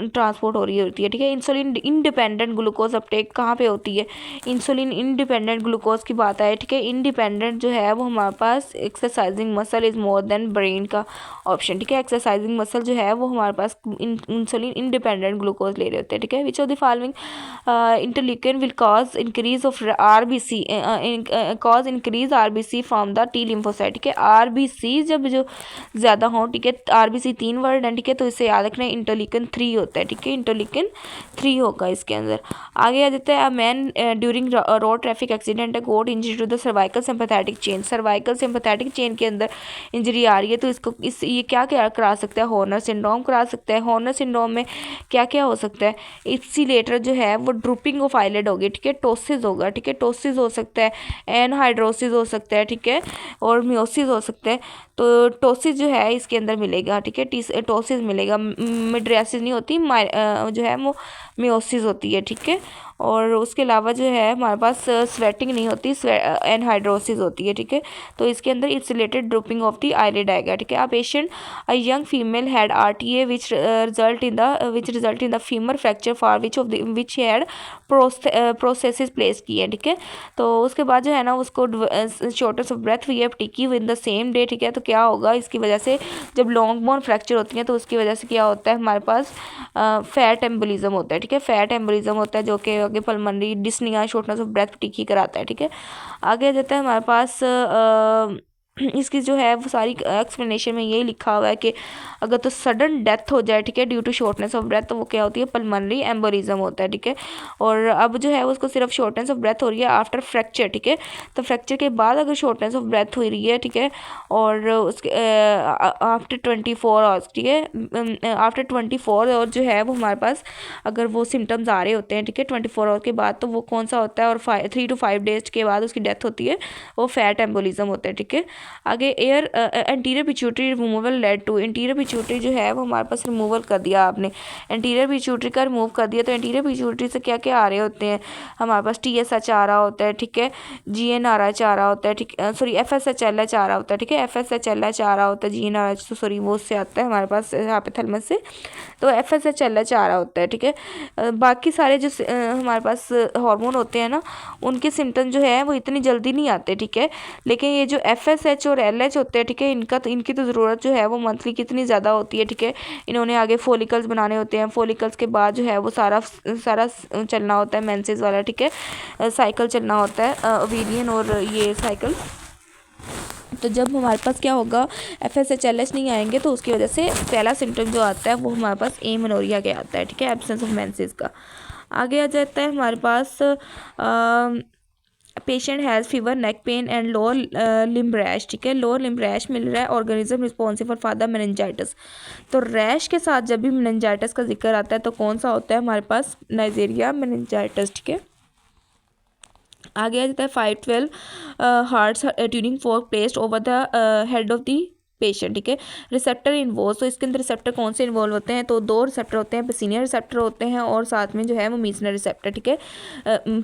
ट्रांसपोर्ट हो रही होती है, ठीक है। इंसुलिन इंडिपेंडेंट ग्लूकोज अपटेक कहाँ पे होती है, इंसुलिन इंडिपेंडेंट ग्लूकोज की बात आए, ठीक है। इंडिपेंडेंट जो है वो हमारे पास exercising muscle is more than brain का ऑप्शन, ठीक है। एक्सरसाइजिंग मसल जो है वो हमारे पास इंसुलिन इंडिपेंडेंट ग्लूकोज ले रहे होते हैं, ठीक है। Which of the following interleukin will cause increase of RBC cause increase RBC from the T lymphocyte, ठीक है। RBC जब जो ज़्यादा हो, ठीक है, RBC 3 वर्ड है, ठीक है, तो इसे याद रखना है इंटरल्यूकिन 3 होता है, ठीक है। इंटरल्यूकिन 3 होगा इसके अंदर। आगे आ जाता है man during road traffic accident got injury to the cervical sympathetic chain, cervical sympathetic chain के अंदर इंजरी आ रही है, तो इसको ये क्या क्या करा सकता है, हॉर्नर सिंड्रोम करा सकता है। हॉर्नर सिंड्रोम में क्या क्या हो सकता है, इप्सिलेटर जो है वो ड्रूपिंग ऑफ आईलिड होगी, ठीक है। टोसिस होगा, ठीक है, टोसिस हो सकता है, एनहाइड्रोसिस हो सकता है, ठीक है, और मियोसिस हो सकता है। तो टोसिस जो है इसके अंदर मिलेगा, ठीक है, टोसिस मिलेगा, मिड्रियासिस नहीं होती, जो है वो मियोसिस होती है, ठीक है। और उसके अलावा जो है हमारे पास स्वेटिंग नहीं होती, एनहाइड्रोसिस होती है, ठीक है। तो इसके अंदर it's related drooping of the eyelid आएगा, ठीक है। A patient a young female had RTA which result in the femur fracture for which had prosthesis place की है, ठीक है। तो उसके बाद जो है ना उसको शॉर्टनेस ऑफ ब्रेथ हुई है, टिकी विद द सेम डे, ठीक है। तो क्या होगा इसकी वजह से, जब लॉन्ग बोन फ्रैक्चर होती है तो उसकी वजह से क्या होता है हमारे पास फैट एम्बोलिज्म होता है, ठीक है। फैट एम्बोलिज्म होता है जो कि आगे pulmonary dyspnoea shortness of breath टिकी कराता है, ठीक है। आगे आ जाता है हमारे पास इसकी जो है वो सारी एक्सप्लेनेशन में यही लिखा हुआ है कि अगर तो सडन डेथ हो जाए, ठीक है, due to shortness of breath, तो वो क्या होती है, पल्मोनरी एम्बोलिज्म होता है, ठीक है। और अब जो है उसको सिर्फ शॉर्टनेस ऑफ ब्रेथ हो रही है आफ्टर फ्रैक्चर, ठीक है। तो फ्रैक्चर के बाद अगर शॉर्टनेस ऑफ ब्रेथ हो रही है, ठीक है, और उसके आफ्टर 24 आवर्स, ठीक है, आफ्टर 24 और जो है वो हमारे पास अगर वो सिम्टम्स आ रहे होते हैं, ठीक है, 24 आवर के बाद, तो वो कौन सा होता है, और 3 to 5 डेज के बाद उसकी डेथ होती है, वो फैट एम्बोलिज्म होता है, ठीक है। आगे anterior pituitary removal led to, interior pituitary जो है वो हमारे पास रिमूवल कर दिया आपने, एंटीरियर पिट्यूटरी का रिमूव कर दिया, तो एंटीरियर पिट्यूटरी से क्या क्या आ रहे होते हैं हमारे पास, TSH आ रहा होता है, ठीक है, GnRH आ रहा होता है, ठीक, सॉरी FSHLH आ रहा होता है, ठीक है, FSHLH आ रहा होता है, GnRH तो सॉरी वो उससे आता है हमारे पास यहाँ पे थैलेमस से, तो FSHLH आ रहा होता है, ठीक है। बाकी सारे जो हमारे पास हार्मोन होते हैं ना, उनके सिम्टम जो है वो इतनी जल्दी नहीं आते, ठीक है। लेकिन ये जो FSH और LH होते हैं, ठीक है, इनकी तो ज़रूरत जो है वो मंथली कितनी ज़्यादा होती है, ठीक है। इन्होंने आगे फॉलिकल्स बनाने होते हैं, फॉलिकल्स के बाद जो है वो सारा चलना होता है मेंसेस वाला, ठीक है, साइकिल चलना होता है, ओवेरियन और ये साइकिल। तो जब हमारे पास क्या होगा, FSHLH नहीं आएंगे, तो उसकी वजह से पहला सिम्टम जो आता है वो हमारे पास एमेनोरिया के आता है, ठीक है, एब्सेंस ऑफ मेंसेस का। आगे आ जाता है हमारे पास patient has fever, neck pain and lower limb rash, ठीक है। लोअर लिम्ब रैश मिल रहा है, organism responsible for the meningitis. तो रैश के साथ जब भी मेनिंजाइटिस का जिक्र आता है तो कौन सा होता है हमारे पास, नाइजेरिया मेनिंजाइटिस, ठीक है। आगे आ जाता है 512 hearts tuning fork placed over the head of the patient, ठीक है। रिसेप्टर इन्वॉल्व, तो इसके अंदर रिसेप्टर कौन से इन्वॉल्व होते हैं, तो 2 रिसेप्टर होते हैं, पसीनियर रिसेप्टर होते हैं और साथ में जो है वो मीसनर रिसेप्टर, ठीक है।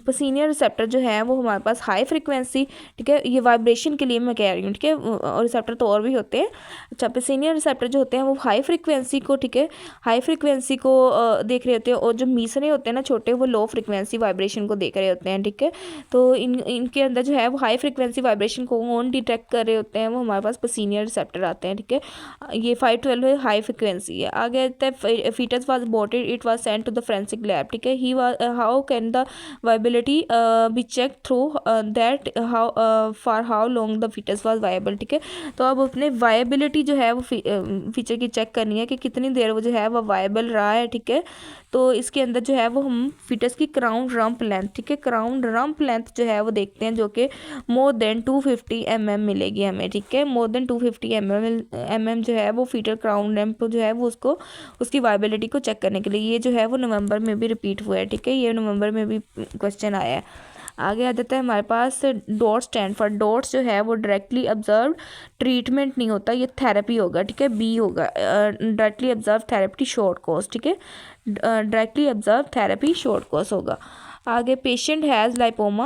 पसीनियर रिसेप्टर जो है वो हमारे पास हाई फ्रिक्वेंसी, ठीक है, ये वाइब्रेशन के लिए मैं कह रही हूँ, ठीक है, और रिसेप्टर तो और भी होते हैं। अच्छा, पसीनियर रिसेप्टर जो होते हैं वो हाई फ्रिक्वेंसी को, ठीक है, हाई फ्रिक्वेंसी को देख रहे होते हैं, और जो मीसने होते हैं ना छोटे, वो लो फ्रिक्वेंसी वाइब्रेशन को देख रहे होते हैं, ठीक है। तो इनके अंदर जो है वो हाई फ्रिक्वेंसी वाइब्रेशन को कौन डिटेक्ट कर रहे होते हैं, वो हमारे पास पसीनियर रिसेप्टर आते हैं, ठीक है। ये 512 हाई फ्रिक्वेंसी है। आगे आता है foetus was aborted, it was sent to the forensic lab, ठीक है। He was how can the viability be check through that how for how long the foetus was viable, ठीक है। तो अब अपने वायबिलिटी जो है वो फीचर की चेक करनी है कि कितनी देर वो जो है वो वायबल रहा है, ठीक है। तो इसके अंदर जो है वो हम फीटस की क्राउन रम्प लेंथ, ठीक है, क्राउन रम्प लेंथ जो है वो देखते हैं, जो कि मोर देन 250 mm मिलेगी हमें, ठीक है। मोर देन 250 mm जो है वो फीटर क्राउन रम्प जो है वो उसको उसकी वायबिलिटी को चेक करने के लिए, ये जो है वो नवंबर में भी रिपीट हुआ है, ठीक है, ये नवंबर में भी क्वेश्चन आया है। आगे आ जाता है हमारे पास डॉट स्टैंड फॉर, डॉट्स जो है वो डायरेक्टली ऑब्जर्व ट्रीटमेंट नहीं होता, ये थेरेपी होगा, ठीक है, बी होगा directly observe therapy short course, ठीक है, directly observe therapy short course होगा। आगे patient has lipoma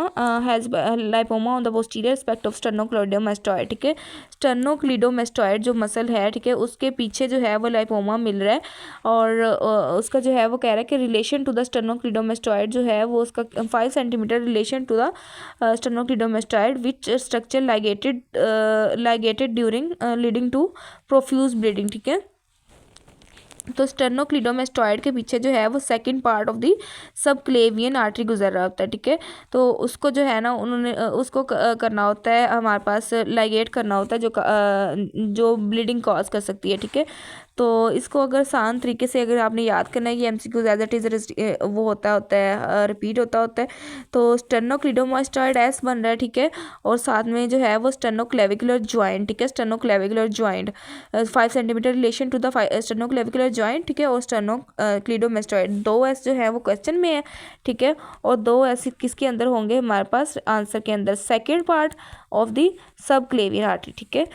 on the posterior aspect of sternocleidomastoid, ठीक है। स्टर्नोक्लिडोमास्टॉइड जो मसल है, ठीक है, उसके पीछे जो है वो लाइपोमा मिल रहा है, और उसका जो है वो कह रहा है कि रिलेशन टू द स्टर्नोक्लिडोमास्टॉइड जो है वो उसका 5 centimetre relation to the sternocleidomastoid which structure ligated during leading to profuse bleeding, ठीक है। तो स्टर्नोक्लिडोमास्टॉइड के पीछे जो है वो second part of the subclavian artery गुजर रहा होता है, ठीक है। तो उसको जो है ना उन्होंने उसको करना होता है, हमारे पास लाइगेट करना होता है, जो ब्लीडिंग कॉज कर सकती है, ठीक है। तो इसको अगर आसान तरीके से अगर आपने याद करना है, ये MCQ एज इट इज वो होता है रिपीट होता है। तो स्टर्नोक्लिडोमास्टॉइड एस बन रहा है, ठीक है, और साथ में जो है वो स्टर्नोक्लेविकुलर जॉइंट, ठीक है, sternoclavicular joint 5 centimetre relation to the sternoclavicular joint, ठीक है, और स्टर्नोक्लिडोमास्टॉइड 2S जो है वो क्वेश्चन में है, ठीक है, और 2S किसके अंदर होंगे हमारे पास आंसर के अंदर, second part of the subclavian artery, ठीक है।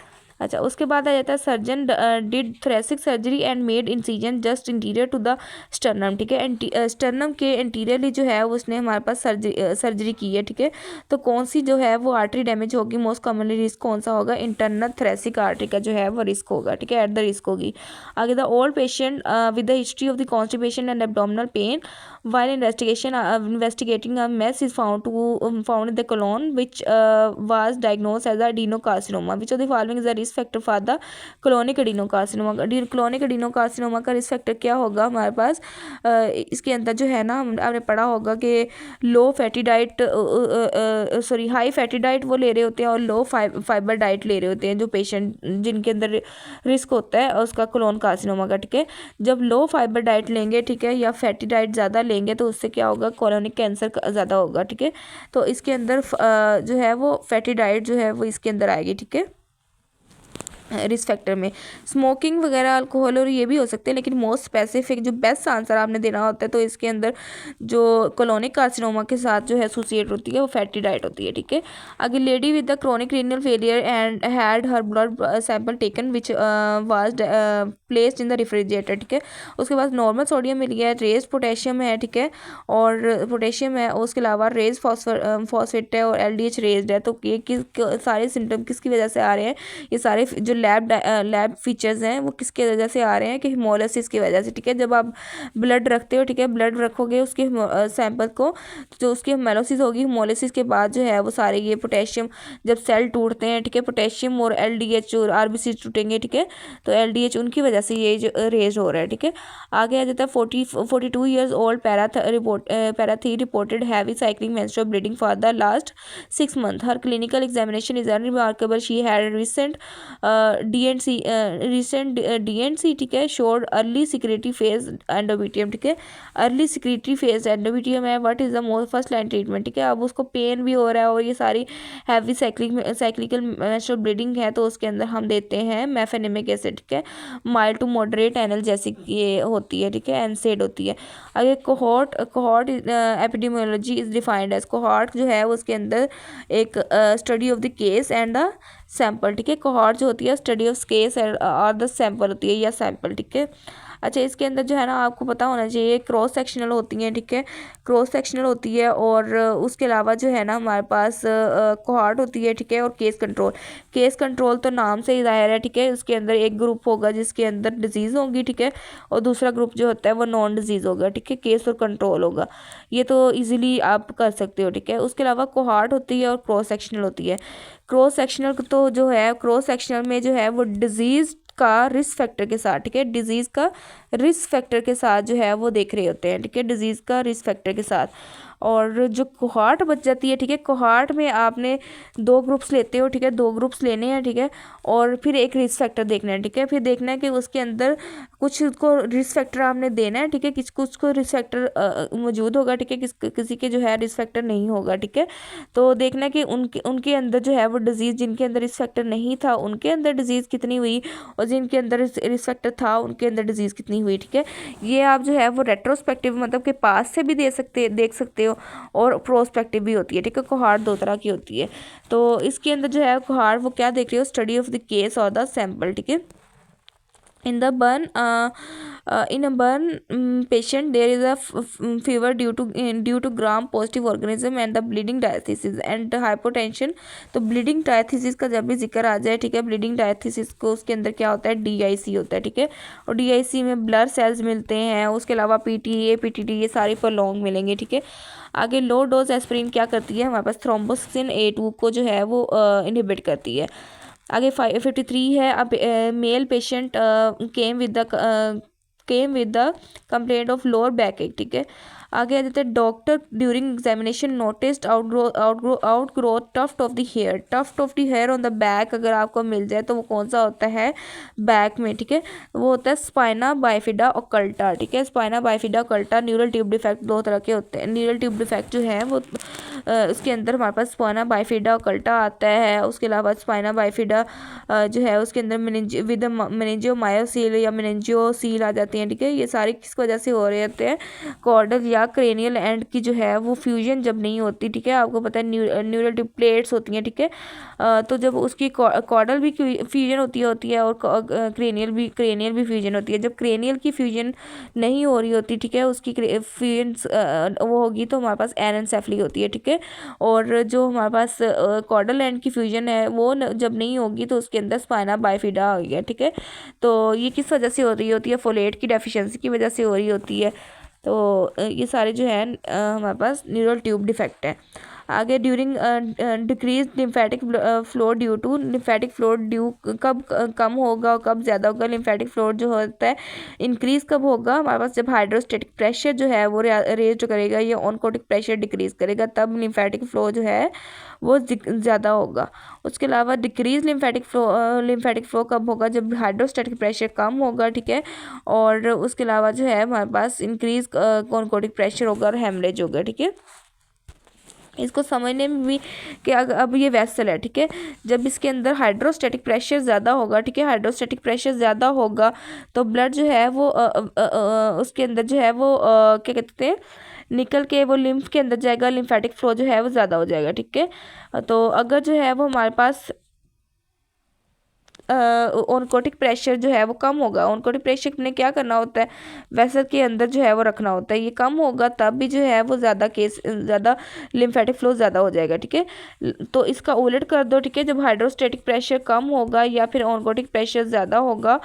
अच्छा, उसके बाद आ जाता है surgeon did thoracic surgery and made incision just interior to the sternum, ठीक है, स्टर्नम के इंटीरियरली जो है उसने हमारे पास सर्जरी की है, ठीक है। तो कौन सी जो है वो आर्टरी डैमेज होगी, मोस्ट कॉमनली रिस्क कौन सा होगा, इंटरनल थोरेसिक आर्टरी का जो है वो रिस्क होगा, ठीक है, एट द रिस्क होगी। आगे the old patient with the history of the constipation and abdominal pain while investigating a mass is found in the colon which was diagnosed as adenocarcinoma. Which of the following is a risk factor for the colonic adenocarcinoma? colonic adenocarcinoma का risk factor क्या होगा हमारे पास, इसके अंदर जो है ना आपने पढ़ा होगा कि low fatty diet high fatty diet वो ले रहे होते हैं और लो फाइबर डाइट ले रहे होते हैं जो पेशेंट जिनके अंदर रिस्क होता है उसका कोलोन कार्सिनोमा का, ठीक है। जब लो फाइबर डाइट लेंगे, ठीक है, या फैटी डाइट ज़्यादा लेंगे तो उससे क्या होगा, कोलोनिक कैंसर ज़्यादा होगा, ठीक है। तो इसके अंदर जो है वो फैटी डाइट जो है वो इसके अंदर आएगी, ठीक है, रिस्क फैक्टर में। स्मोकिंग वगैरह अल्कोहल और ये भी हो सकते हैं, लेकिन मोस्ट स्पेसिफिक जो बेस्ट आंसर आपने देना होता है तो इसके अंदर जो कोलोनिक कार्सिनोमा के साथ जो है एसोसिएट होती है वो फैटी डाइट होती है, ठीक है। आगे lady with the chronic renal failure and had her blood sample taken which was placed in the refrigerator, ठीक है। उसके बाद नॉर्मल सोडियम मिल गया है, रेज पोटेशियम है, ठीक है, और पोटेशियम है, उसके अलावा रेज फॉस्फेट है और LDH रेज्ड है। तो ये सारे सिम्टम किसकी वजह से आ रहे हैं, ये सारे जो लैब फीचर्स हैं वो किसके वजह से आ रहे हैं कि हिमोलिसिस की वजह से, ठीक है। जब आप ब्लड रखते हो, ठीक है, ब्लड रखोगे उसके सैंपल को, जो उसकी हिमोलिसिस होगी, हिमोलिसिस के बाद जो है वो सारे ये पोटेशियम जब सेल टूटते हैं, ठीक है, पोटेशियम और LDH और RBC टूटेंगे, ठीक है, तो LDH उनकी वजह से ये जो रेज हो रहा है, ठीक है। आगे आ जाता है 42 ईयर्स ओल्ड पैराथी reported heavy cycling menstrual bleeding for the last 6 months. Her clinical examination is unremarkable. She had recent DNC, ठीक है, showed early secretory phase endometrium, ठीक है, अर्ली सिक्रेटरी फेज एंडोमेट्रियम है. What is the most first line treatment, ठीक है। अब उसको pen भी हो रहा है और ये सारी हैवी साइक्लिकल मेंस्ट्रुअल ब्लीडिंग है, तो उसके अंदर हम देते हैं मेफेनेमिक एसिड, ठीक है, माइल्ड टू मॉडरेट एनाल्जेसिक ये होती है, ठीक है, एनसेड होती है. आगे cohort epidemiology is defined as, cohort जो है उसके अंदर एक study of the case and the sample, ठीक है। कोहॉर्ट जो होती है स्टडी ऑफ केस और द सैंपल होती है या सैंपल, ठीक है। अच्छा, इसके अंदर जो है ना आपको पता होना चाहिए क्रॉस सेक्शनल होती हैं, ठीक है, क्रॉस सेक्शनल होती है, और उसके अलावा जो है ना हमारे पास कोहॉर्ट होती है, ठीक है, और केस कंट्रोल। केस कंट्रोल तो नाम से ही ज़ाहिर है, ठीक है, उसके अंदर एक ग्रुप होगा जिसके अंदर डिजीज़ होगी, ठीक है, और दूसरा ग्रुप जो होता है वो नॉन डिजीज़ होगा, ठीक है, केस और कंट्रोल होगा। ये तो ईजिली आप कर सकते हो, ठीक है। उसके अलावा कोहॉर्ट होती है और क्रॉस सेक्शनल होती है। क्रॉस सेक्शनल तो जो है क्रॉस सेक्शनल में जो है वो डिजीज़ का रिस्क फैक्टर के साथ, ठीक है, डिजीज़ का रिस्क फैक्टर के साथ जो है वो देख रहे होते हैं, ठीक है, डिजीज़ का रिस्क फैक्टर के साथ। और जो कोहॉर्ट बच जाती है, ठीक है, कोहॉर्ट में आपने 2 ग्रुप्स लेते हो, ठीक है, 2 ग्रुप्स लेने हैं, ठीक है, और फिर एक रिस्क फैक्टर देखना है, ठीक है, फिर देखना है कि उसके अंदर कुछ को रिस्क फैक्टर आपने देना है, ठीक है, कुछ को रिस्क फैक्टर मौजूद होगा, ठीक है, किसी के जो है रिस्क फैक्टर नहीं होगा, ठीक है। तो देखना है कि उनके अंदर जो है वो डिजीज़, जिनके अंदर रिस्क फैक्टर नहीं था उनके अंदर डिजीज़ कितनी हुई, और जिनके अंदर रिस्क फैक्टर था उनके अंदर डिजीज़ कितनी हुई, ठीक है। ये आप जो है वो रेट्रोस्पेक्टिव मतलब के पास से भी देख सकते हो, और प्रोस्पेक्टिव भी होती है, ठीक है। कोहॉर्ट 2 तरह की होती है। तो इसके अंदर जो है कोहॉर्ट वो क्या देख रही हो, स्टडी ऑफ द केस और द सैंपल, ठीक है। In a burn patient, there is a fever due to gram positive organism and the bleeding diathesis and hypotension। तो bleeding diathesis का जब भी जिक्र आ जाए, ठीक है, bleeding diathesis को उसके अंदर क्या होता है, DIC होता है, ठीक है, और DIC में ब्लड सेल्स मिलते हैं। उसके अलावा PTA PTT ये सारे प्रोलॉन्ग मिलेंगे, ठीक है। आगे लो डोज एस्पिरिन क्या करती है, हमारे पास थ्रोम्बोसिन A2 को जो है वो इनहिबिट करती है। आगे 53 है, अब male patient came with the complaint of lower back ache, ठीक है। आगे आ जाते हैं doctor during examination noticed outgrowth tuft of the hair, tuft of the hair on the back अगर आपको मिल जाए तो वो कौन सा होता है, बैक में, ठीक है, वो होता है स्पाइना बाइफिडा ओकल्टा, ठीक है। Spina bifida occulta neural tube defect 2 तरह के होते हैं। न्यूरल ट्यूब डिफेक्ट जो है वो उसके अंदर हमारे पास स्पाइना बाइफिडा ओकल्टा आता है। उसके अलावा स्पाइना बाइफिडा जो है उसके अंदर मेनिंजियोमायोसील या मेनिंजियोसील आ जाती हैं, ठीक है। ये सारी किस वजह से हो रहे होते हैं, कॉर्डल या क्रेनियल एंड की जो है वो फ्यूजन जब नहीं होती, ठीक है। आपको पता है न्यूरल ट्यूब प्लेट्स होती हैं, ठीक है, तो जब उसकी कॉर्डल भी फ्यूजन होती है और क्रेनियल भी फ्यूजन होती है। जब क्रेनियल की फ्यूजन नहीं हो रही होती, ठीक है, उसकी फ्यूजन वो होगी तो हमारे पास एनेन्सेफली होती है, ठीक है। और जो हमारे पास कॉर्डल एंड की फ्यूजन है वो जब नहीं होगी तो उसके अंदर स्पाइना बाइफिडा हो गया, ठीक है। तो ये किस वजह से हो रही होती है, फोलेट की डेफिशिएंसी की वजह से हो रही होती है। तो ये सारे जो है हमारे पास न्यूरल ट्यूब डिफेक्ट है। आगे during decrease lymphatic flow due to, lymphatic flow due कब कम होगा और कब ज़्यादा होगा, लिम्फेटिक फ्लो जो होता है इंक्रीज कब होगा, हमारे पास जब हाइड्रोस्टेटिक प्रेशर जो है वो रेज करेगा या ऑनकोटिक प्रेशर डिक्रीज करेगा, तब लिम्फेटिक फ्लो जो है वो ज़्यादा होगा। उसके अलावा डिक्रीज लिम्फेटिक फ्लो कब होगा, जब हाइड्रोस्टेटिक प्रेशर कम होगा, ठीक है। और उसके अलावा जो है हमारे पास इंक्रीज ऑनकोटिक प्रेशर होगा और हेमरेज होगा, ठीक है। इसको समझने में भी कि अब ये वेसल है, ठीक है, जब इसके अंदर हाइड्रोस्टेटिक प्रेशर ज़्यादा होगा, ठीक है, हाइड्रोस्टेटिक प्रेशर ज़्यादा होगा तो ब्लड जो है वो उसके अंदर जो है वो क्या कहते हैं, निकल के वो लिम्फ के अंदर जाएगा, लिम्फेटिक फ्लो जो है वो ज़्यादा हो जाएगा, ठीक है। तो अगर जो है वो हमारे पास ऑनकोटिक प्रेशर जो है वो कम होगा, ऑनकोटिक प्रेशर ने क्या करना होता है, वेसल के अंदर जो है वो रखना होता है, ये कम होगा तब भी जो है वो ज़्यादा लिम्फेटिक फ्लो ज़्यादा हो जाएगा, ठीक है। तो इसका उलट कर दो, ठीक है, जब हाइड्रोस्टेटिक प्रेशर कम होगा या फिर ऑनकोटिक प्रेशर ज़्यादा होगा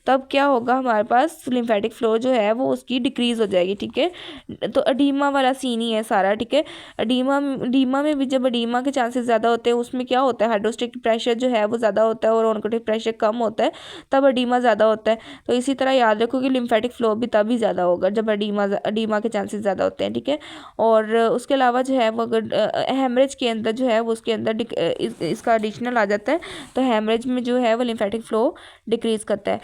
तब क्या होगा, हमारे पास लिम्फेटिक फ्लो जो है वो उसकी डिक्रीज़ हो जाएगी, ठीक है। तो अडीमा वाला सीन ही है सारा, ठीक है। अडीमा में भी जब अडीमा के चांसेस ज़्यादा होते हैं उसमें क्या होता है, हाइड्रोस्टेटिक प्रेशर जो है वो ज़्यादा होता है और ऑनकोटिक प्रेशर कम होता है, तब अडीमा ज़्यादा होता है। तो इसी तरह याद रखो कि लिम्फेटिक फ्लो भी तभी ज़्यादा होगा जब अडीमा के चांसेस ज़्यादा होते हैं, ठीक है। और उसके अलावा जो है वो अगर हेमरेज के अंदर जो है वो उसके अंदर इसका एडिशनल आ जाता है, तो हेमरेज में जो है वो लिम्फेटिक फ्लो डिक्रीज करता है।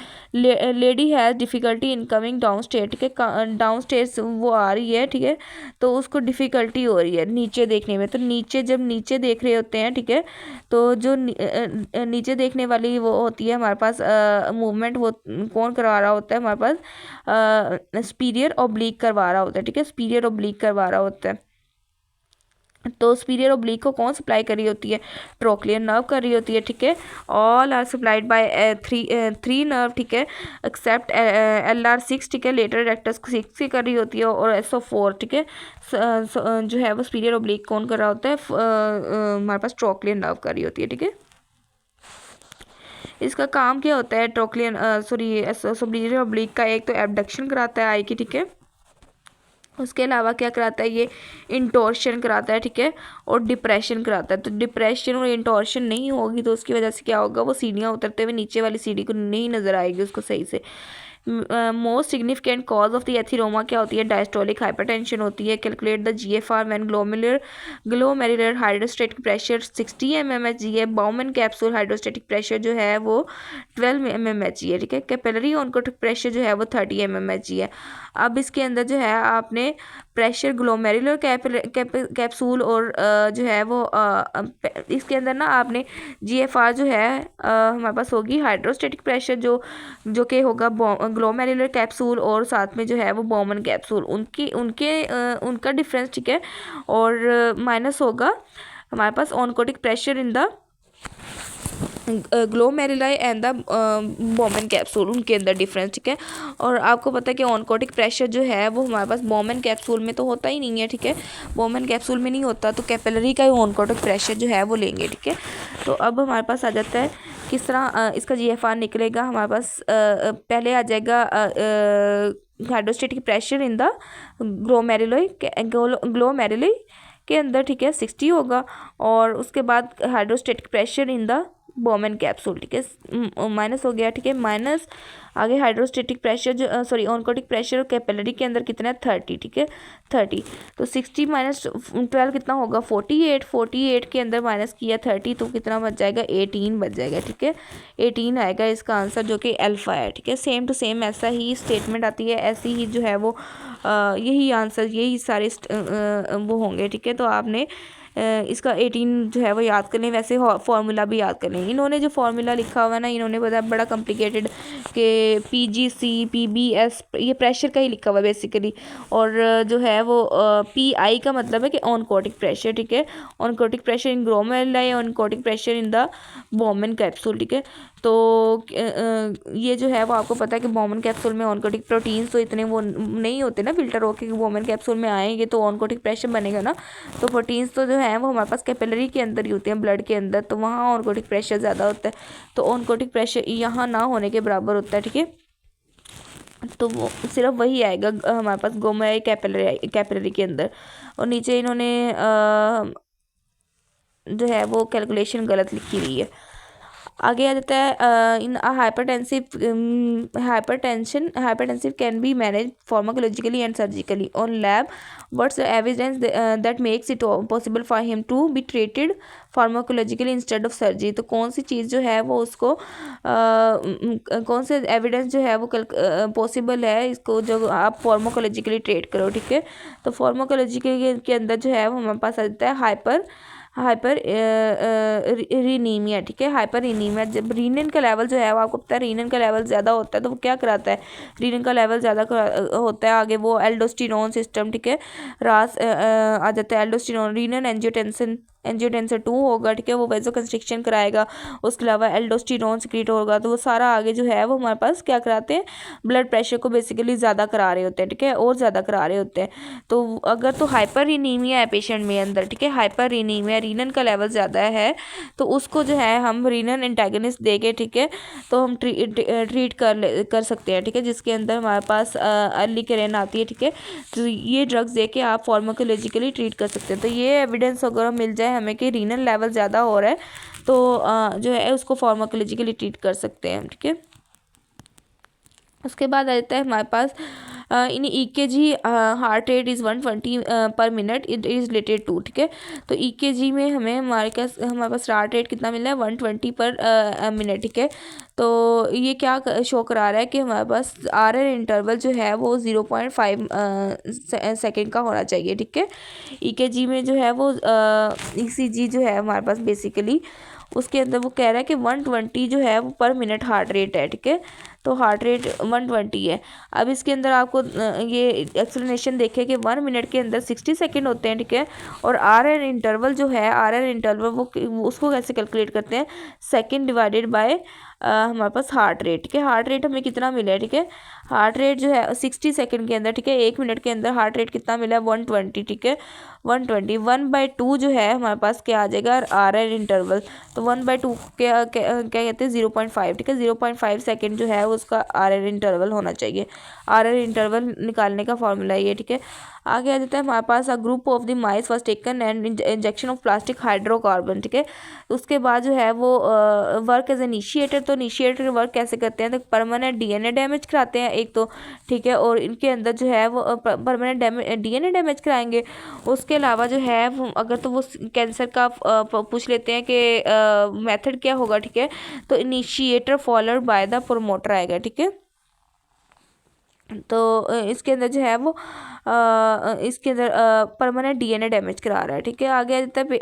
Lady has difficulty in coming down stair, ठीक है, डाउन स्टेयर्स वो आ रही है, ठीक है, तो उसको डिफ़िकल्टी हो रही है नीचे देखने में। तो जब नीचे देख रहे होते हैं, ठीक है, तो जो नीचे देखने वाली वो होती है हमारे पास मूवमेंट, वो कौन करवा रहा होता है, हमारे पास स्पीरियर ऑब्लिक करवा रहा होता है, ठीक है, स्पीरियर ऑब्लिक करवा रहा होता है। तो सुपीरियर ओब्लिक को कौन सप्लाई कर रही होती है, ट्रोक्लियर नर्व कर रही होती है, ठीक है। All are supplied by three nerve, ठीक है, एक्सेप्ट LR6, ठीक है, लेटर रेक्टस 6 की कर रही होती है, और SO4, ठीक है, जो है वो सुपीरियर ओब्लिक कौन कर रहा होता है, हमारे पास ट्रोक्लियर नर्व कर रही होती है, ठीक है। इसका काम क्या होता है, ट्रोक्लियर सुपीरियर ओब्लिक का, एक तो एबडक्शन कराता है आई की, ठीक है, उसके अलावा क्या कराता है ये, इंटॉर्शन कराता है, ठीक है, और डिप्रेशन कराता है। तो डिप्रेशन और इंटॉर्शन नहीं होगी तो उसकी वजह से क्या होगा, वो सीढ़ियाँ उतरते हुए नीचे वाली सीढ़ी को नहीं नज़र आएगी उसको सही से। Most significant cause of the atheroma क्या होती है, डायस्टोलिक हाइपरटेंशन होती है। Calculate the GFR when glomerular hydrostatic pressure 60 mmHg है। बाउमन कैप्सूल हाइड्रोस्टेटिक प्रेशर जो है वो 12 mmHg है, ठीक है। कैपिलरी ऑनकोटिक प्रेशर जो है वो 30 mmHg है। अब इसके अंदर जो है आपने प्रेशर ग्लोमेरुलर कैप्सूल और जो है वो इसके अंदर ना आपने GFR जो है हमारे पास होगी हाइड्रोस्टेटिक प्रेशर जो कि होगा ग्लोमेरुलर कैप्सूल, और साथ में जो है वो बाउमन कैप्सूल, उनका डिफरेंस, ठीक है, और माइनस होगा हमारे पास oncotic pressure in the glomeruli and the Bowman capsule, उनके अंदर डिफरेंस, ठीक है। और आपको पता है कि ऑनकोटिक प्रेशर जो है वो हमारे पास बाउमन कैप्सूल में तो होता ही नहीं है, ठीक है, बाउमन कैप्सूल में नहीं होता, तो कैपिलरी का ही ऑनकोटिक प्रेशर जो है वो लेंगे, ठीक है। तो अब हमारे पास आ जाता है किस तरह इसका GFR निकलेगा, हमारे पास पहले आ जाएगा hydrostatic pressure in the glomeruli के अंदर, ठीक है, 60 होगा, और उसके बाद hydrostatic pressure in the Bowman capsule, ठीक है, माइनस हो गया, ठीक है, माइनस आगे हाइड्रोस्टेटिक प्रेशर जो ऑनकोटिक प्रेशर और कैपिलरी के अंदर कितना है 30, ठीक है, 30, तो 60 माइनस 12 कितना होगा 48 के अंदर माइनस किया 30 तो कितना बच जाएगा 18 बच जाएगा, ठीक है, 18 आएगा इसका आंसर जो कि अल्फा है, ठीक है। सेम टू सेम ऐसा ही स्टेटमेंट आती है, ऐसी ही जो है वो यही आंसर, यही सारे वो होंगे, ठीक है। तो आपने इसका 18 जो है वो याद करने, वैसे फार्मूला भी याद करने। इन्होंने जो फार्मूला लिखा हुआ है ना, इन्होंने बताया बड़ा कॉम्प्लिकेटेड कि PGC PBS, ये प्रेशर का ही लिखा हुआ है बेसिकली, और जो है वो PI का मतलब है कि ऑनकोटिक प्रेशर, ठीक है, oncotic pressure in glomeruli, oncotic pressure in the Bowman capsule, ठीक है। तो ये जो है वो आपको पता है कि बाउमन कैप्सूल में ऑनकोटिक प्रोटीन्स तो इतने वो नहीं होते ना फिल्टर होके कि बाउमन कैप्सूल में आएंगे तो ऑनकोटिक प्रेशर बनेगा ना, तो प्रोटीन्स तो जो है वो हमारे पास कैपिलरी के अंदर ही होते हैं, ब्लड के अंदर, तो वहाँ ऑनकोटिक प्रेशर ज़्यादा होता है, तो ऑनकोटिक प्रेशर यहाँ ना होने के बराबर होता है, ठीक है। तो वो सिर्फ वही आएगा हमारे पास ग्लोमेरुलाई कैपिलरी के अंदर, और नीचे इन्होंने जो है वो कैलकुलेशन गलत लिखी हुई है। आगे आ जाता है in hypertensive can be manage pharmacologically and surgically on lab, what's the evidence that makes it possible for him to be treated pharmacologically instead of surgery. तो कौन सी चीज़ जो है वो उसको कौन से एविडेंस जो है वो पॉसिबल है इसको जो आप फार्माकोलॉजिकली ट्रीट करो, ठीक है। तो फार्माकोलॉजिकली के अंदर जो है वो हमारे पास आ जाता है हाइपर रीनीमिया, ठीक है, हाइपर रीनीमिया। जब रीनिन का लेवल जो है वो आपको पता है रीनिन का लेवल ज़्यादा होता है तो वो क्या कराता है, रीनिन का लेवल ज़्यादा होता है, आगे वो एल्डोस्टेरोन सिस्टम, ठीक है, रास आ जाता है एल्डोस्टेरोन, रीनिन एंजियोटेंसिन 2 होगा, ठीक है, वो वेजो कंस्ट्रिक्शन कराएगा, उसके अलावा एल्डोस्टेरोन सिक्रीट होगा, तो वो सारा आगे जो है वो हमारे पास क्या कराते हैं, ब्लड प्रेशर को बेसिकली ज़्यादा करा रहे होते हैं, ठीक है, और ज़्यादा करा रहे होते हैं। तो अगर तो हाइपर रीनीमिया है पेशेंट में अंदर, ठीक है, हाइपर रीनीमिया, रीनन का लेवल ज़्यादा है, तो उसको जो है हम रीनन एंटागनिस्ट दे के, ठीक है, तो हम ट्रीट कर सकते हैं, ठीक है, जिसके अंदर हमारे पास अर्ली करेन आती है, ठीक है। तो ये ड्रग्स दे के आप फार्माकोलॉजिकली ट्रीट कर सकते हैं। तो ये एविडेंस अगर मिल जाए हमें कि रीनल लेवल ज़्यादा हो रहा है तो जो है उसको फार्माकोलॉजिकली ट्रीट कर सकते हैं, ठीक है। उसके बाद आ जाता है हमारे पास in EKG heart rate is 120 per minute, it is related to, ठीक है। तो EKG में हमारे पास हार्ट रेट कितना मिल रहा है 120 पर मिनट, ठीक है। तो ये क्या शो करा रहा है कि हमारे पास RR इंटरवल जो है वो 0.5 सेकेंड का होना चाहिए, ठीक है। EKG में जो है वो ECG जो है हमारे पास बेसिकली उसके अंदर वो कह रहा है कि 120 जो है वो पर मिनट हार्ट रेट है, ठीक है। तो हार्ट रेट 120 है। अब इसके अंदर आपको ये एक्सप्लेनेशन देखें कि 1 मिनट के अंदर 60 सेकेंड होते हैं, ठीक है। और आर एन इंटरवल जो है, आर एन इंटरवल वो उसको कैसे कैलकुलेट करते हैं, सेकेंड डिवाइडेड बाय हमारे पास हार्ट रेट, ठीक है। हार्ट रेट हमें कितना मिला है, ठीक है। हार्ट रेट जो है 60 सेकंड के अंदर, ठीक है, 1 मिनट के अंदर हार्ट रेट कितना मिला है, 120, ठीक है। 120 1/2 जो है हमारे पास क्या आ जाएगा, आर एन इंटरवल। तो 1/2 क्या कहते हैं, 0.5, ठीक है। 0.5 सेकेंड जो है उसका आर एन इंटरवल होना चाहिए। आर एन इंटरवल निकालने का फॉर्मूला ये, ठीक है। आगे आ जाता है हमारे पास, a group of the mice was taken and injection of plastic hydrocarbon, ठीक है। उसके बाद जो है वो वर्क एज इनिशिएटर। तो इनिशिएटर वर्क कैसे करते हैं, तो परमानेंट डीएनए डैमेज कराते हैं एक तो, ठीक है। और इनके अंदर जो है वो परमानेंट डीएनए डैमेज कराएंगे। उसके अलावा जो है वो अगर तो वो कैंसर का पूछ लेते हैं कि मेथड क्या होगा, ठीक है। तो initiator followed by the promoter आएगा, ठीक है। तो इसके अंदर जो है वो इसके अंदर परमानेंट डीएनए डैमेज करा रहा है, ठीक है। आगे आ जाता है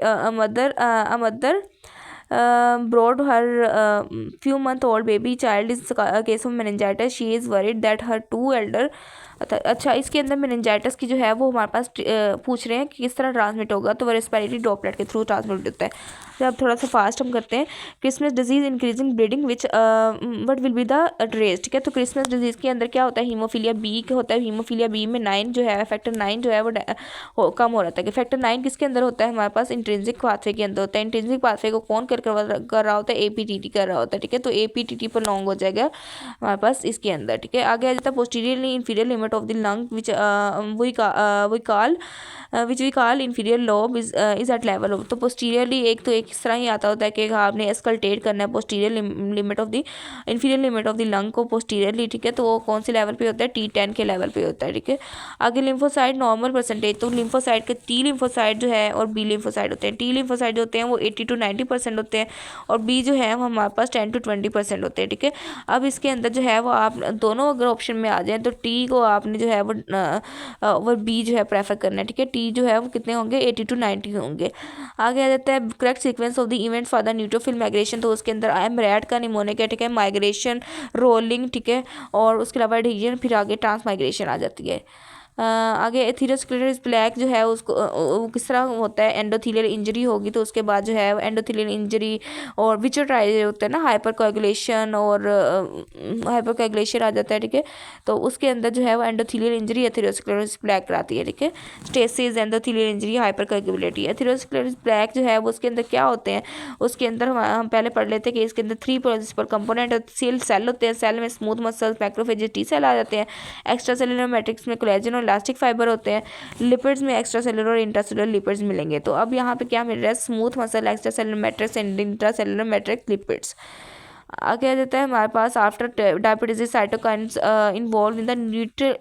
अमदर brought her few month old baby child is a case of meningitis. She is worried that her two elder अच्छा इसके अंदर मेनिंजाइटिस की जो है वो हमारे पास पूछ रहे हैं कि किस तरह ट्रांसमिट होगा, तो वो रेस्पिरेटरी ड्रॉपलेट के थ्रू ट्रांसमिट होता है। तो अब थोड़ा सा फास्ट हम करते हैं। Christmas disease increasing bleeding which what will be the trace, ठीक है। तो क्रिसमस डिजीज़ के अंदर क्या होता है, हीमोफीलिया बी के होता है। हीमोफीलिया बी में 9 जो है, फैक्टर 9 जो है वो कम हो रहा है। फैक्टर 9 किसके अंदर होता है, हमारे पास इंट्रिंसिक पाथवे के अंदर होता है। इंट्रिंसिक पाथवे को कौन कर रहा होता है, APTT कर रहा होता है, ठीक है। तो APTT पर लॉन्ग हो जाएगा हमारे पास इसके अंदर, ठीक है। आगे आ जाता है posteriorly inferior limit of the lung which we call inferior lobe is at level of। तो posteriorly एक तो एक इस तरह ही आता होता है कि आपने escultate करना है posterior limit of the inferior limit of the lung को posteriorly, ठीक है। तो वो कौन से लेवल पे होता है, T10 के लेवल पे होता है, ठीक है। आगे लिम्फोसाइट नॉर्मल परसेंटेज। तो लिम्फोसाइट के T लिम्फोसाइट जो है और B लिम्फोसाइट होते हैं। T लिम्फोसाइट जो होते हैं वो 80 to 90% होते हैं और B जो है हमारे पास 10 to 20% होते हैं, ठीक है। अब इसके अंदर जो है वो आप दोनों अगर ऑप्शन में आ जाए तो T को आपने जो है वो B जो है प्रेफर करना है, ठीक है। T जो है वो कितने होंगे, 80 to 90 होंगे। आगे आ जाता है correct sequence of the event for the neutrophil migration. तो उसके अंदर एमरैट का निमोनिक है, ठीक है। माइग्रेशन, रोलिंग, ठीक है। और उसके अलावा एडहेजन, फिर आगे ट्रांस माइग्रेशन आ जाती है। आगे एथेरोस्क्लेरोसिस प्लेक जो है उसको वो किस तरह होता है, एंडोथेलियल इंजरी होगी तो उसके बाद जो है एंडोथेलियल इंजरी और विचोट्राइज होता है ना, हाइपर कोएगुलेशन और हाइपर कोएगुलेशन आ जाता है, ठीक है। तो उसके अंदर जो है वो एंडोथेलियल इंजरी एथेरोस्क्लेरोसिस प्लेक कराती है, ठीक है। Stasis, endothelial injury, hypercoagulability. Atherosclerosis plaque जो है वो उसके अंदर क्या होते हैं, उसके अंदर हम पहले पढ़ लेते हैं कि इसके अंदर 3 प्रिंसिपल कंपोनेंट सेल होते हैं। सेल में smooth muscles, macrophages, T cell आ जाते हैं। एक्स्ट्रा सेलुलर मैट्रिक्स में कोलेजन और इलास्टिक फाइबर होते हैं। लिपिड्स में एक्स्ट्रा सेलुलर और इंट्रासेलुलर लिपिड्स मिलेंगे। तो अब यहाँ पे क्या मिल रहा है, smooth muscle, extracellular matrix and intracellular matrix lipids. आगे आ जाता है हमारे पास after diabetes cytokines involve in the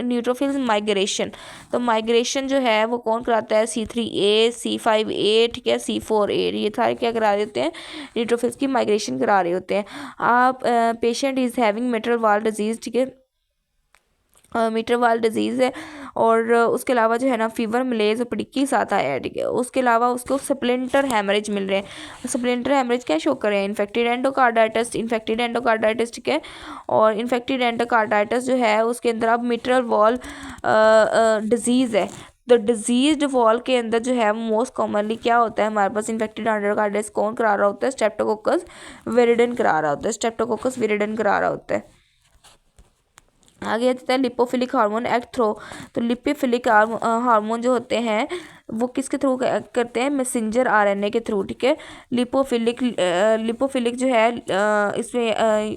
neutrophils migration. तो माइग्रेशन जो है वो कौन कराता है, C3A, C5A, ठीक है, C4A, ये सारे क्या करा रहे होते हैं, न्यूट्रोफिल्स की माइग्रेशन करा रहे होते हैं। आप पेशेंट इज हैविंग मिट्रल वाल डिजीज, ठीक है, मीटर वाल डिजीज़ है। और उसके अलावा जो है ना फीवर, मलेज और पड़िक्की साथ आया है, ठीक है। उसके अलावा उसको स्प्लिंटर हैमरेज मिल रहे हैं। स्प्लिंटर हैमरेज क्या शो कर रहे हैं, इन्फेक्टेड एंडोकार्डाइटिस, ठीक है। और इन्फेक्टेड एंडोकार्डाइटिस जो है उसके अंदर अब मिट्रल वॉल डिजीज़ है। तो डिजीज्ड वॉल के अंदर जो है मोस्ट कॉमनली क्या होता है हमारे पास, इन्फेक्टेड एंडोकार्डाइटिस कौन करा रहा होता है, स्ट्रेप्टोकोकस विरिडेन करा रहा होता है, स्ट्रेप्टोकोकस विरिडेन करा रहा होता है। आगे आता है लिपोफिलिक हार्मोन एक्ट थ्रो। तो लिपोफिलिक हार्मोन जो होते हैं वो किसके थ्रू करते हैं, मैसेंजर RNA के थ्रू, ठीक है। लिपोफिलिक जो है इसमें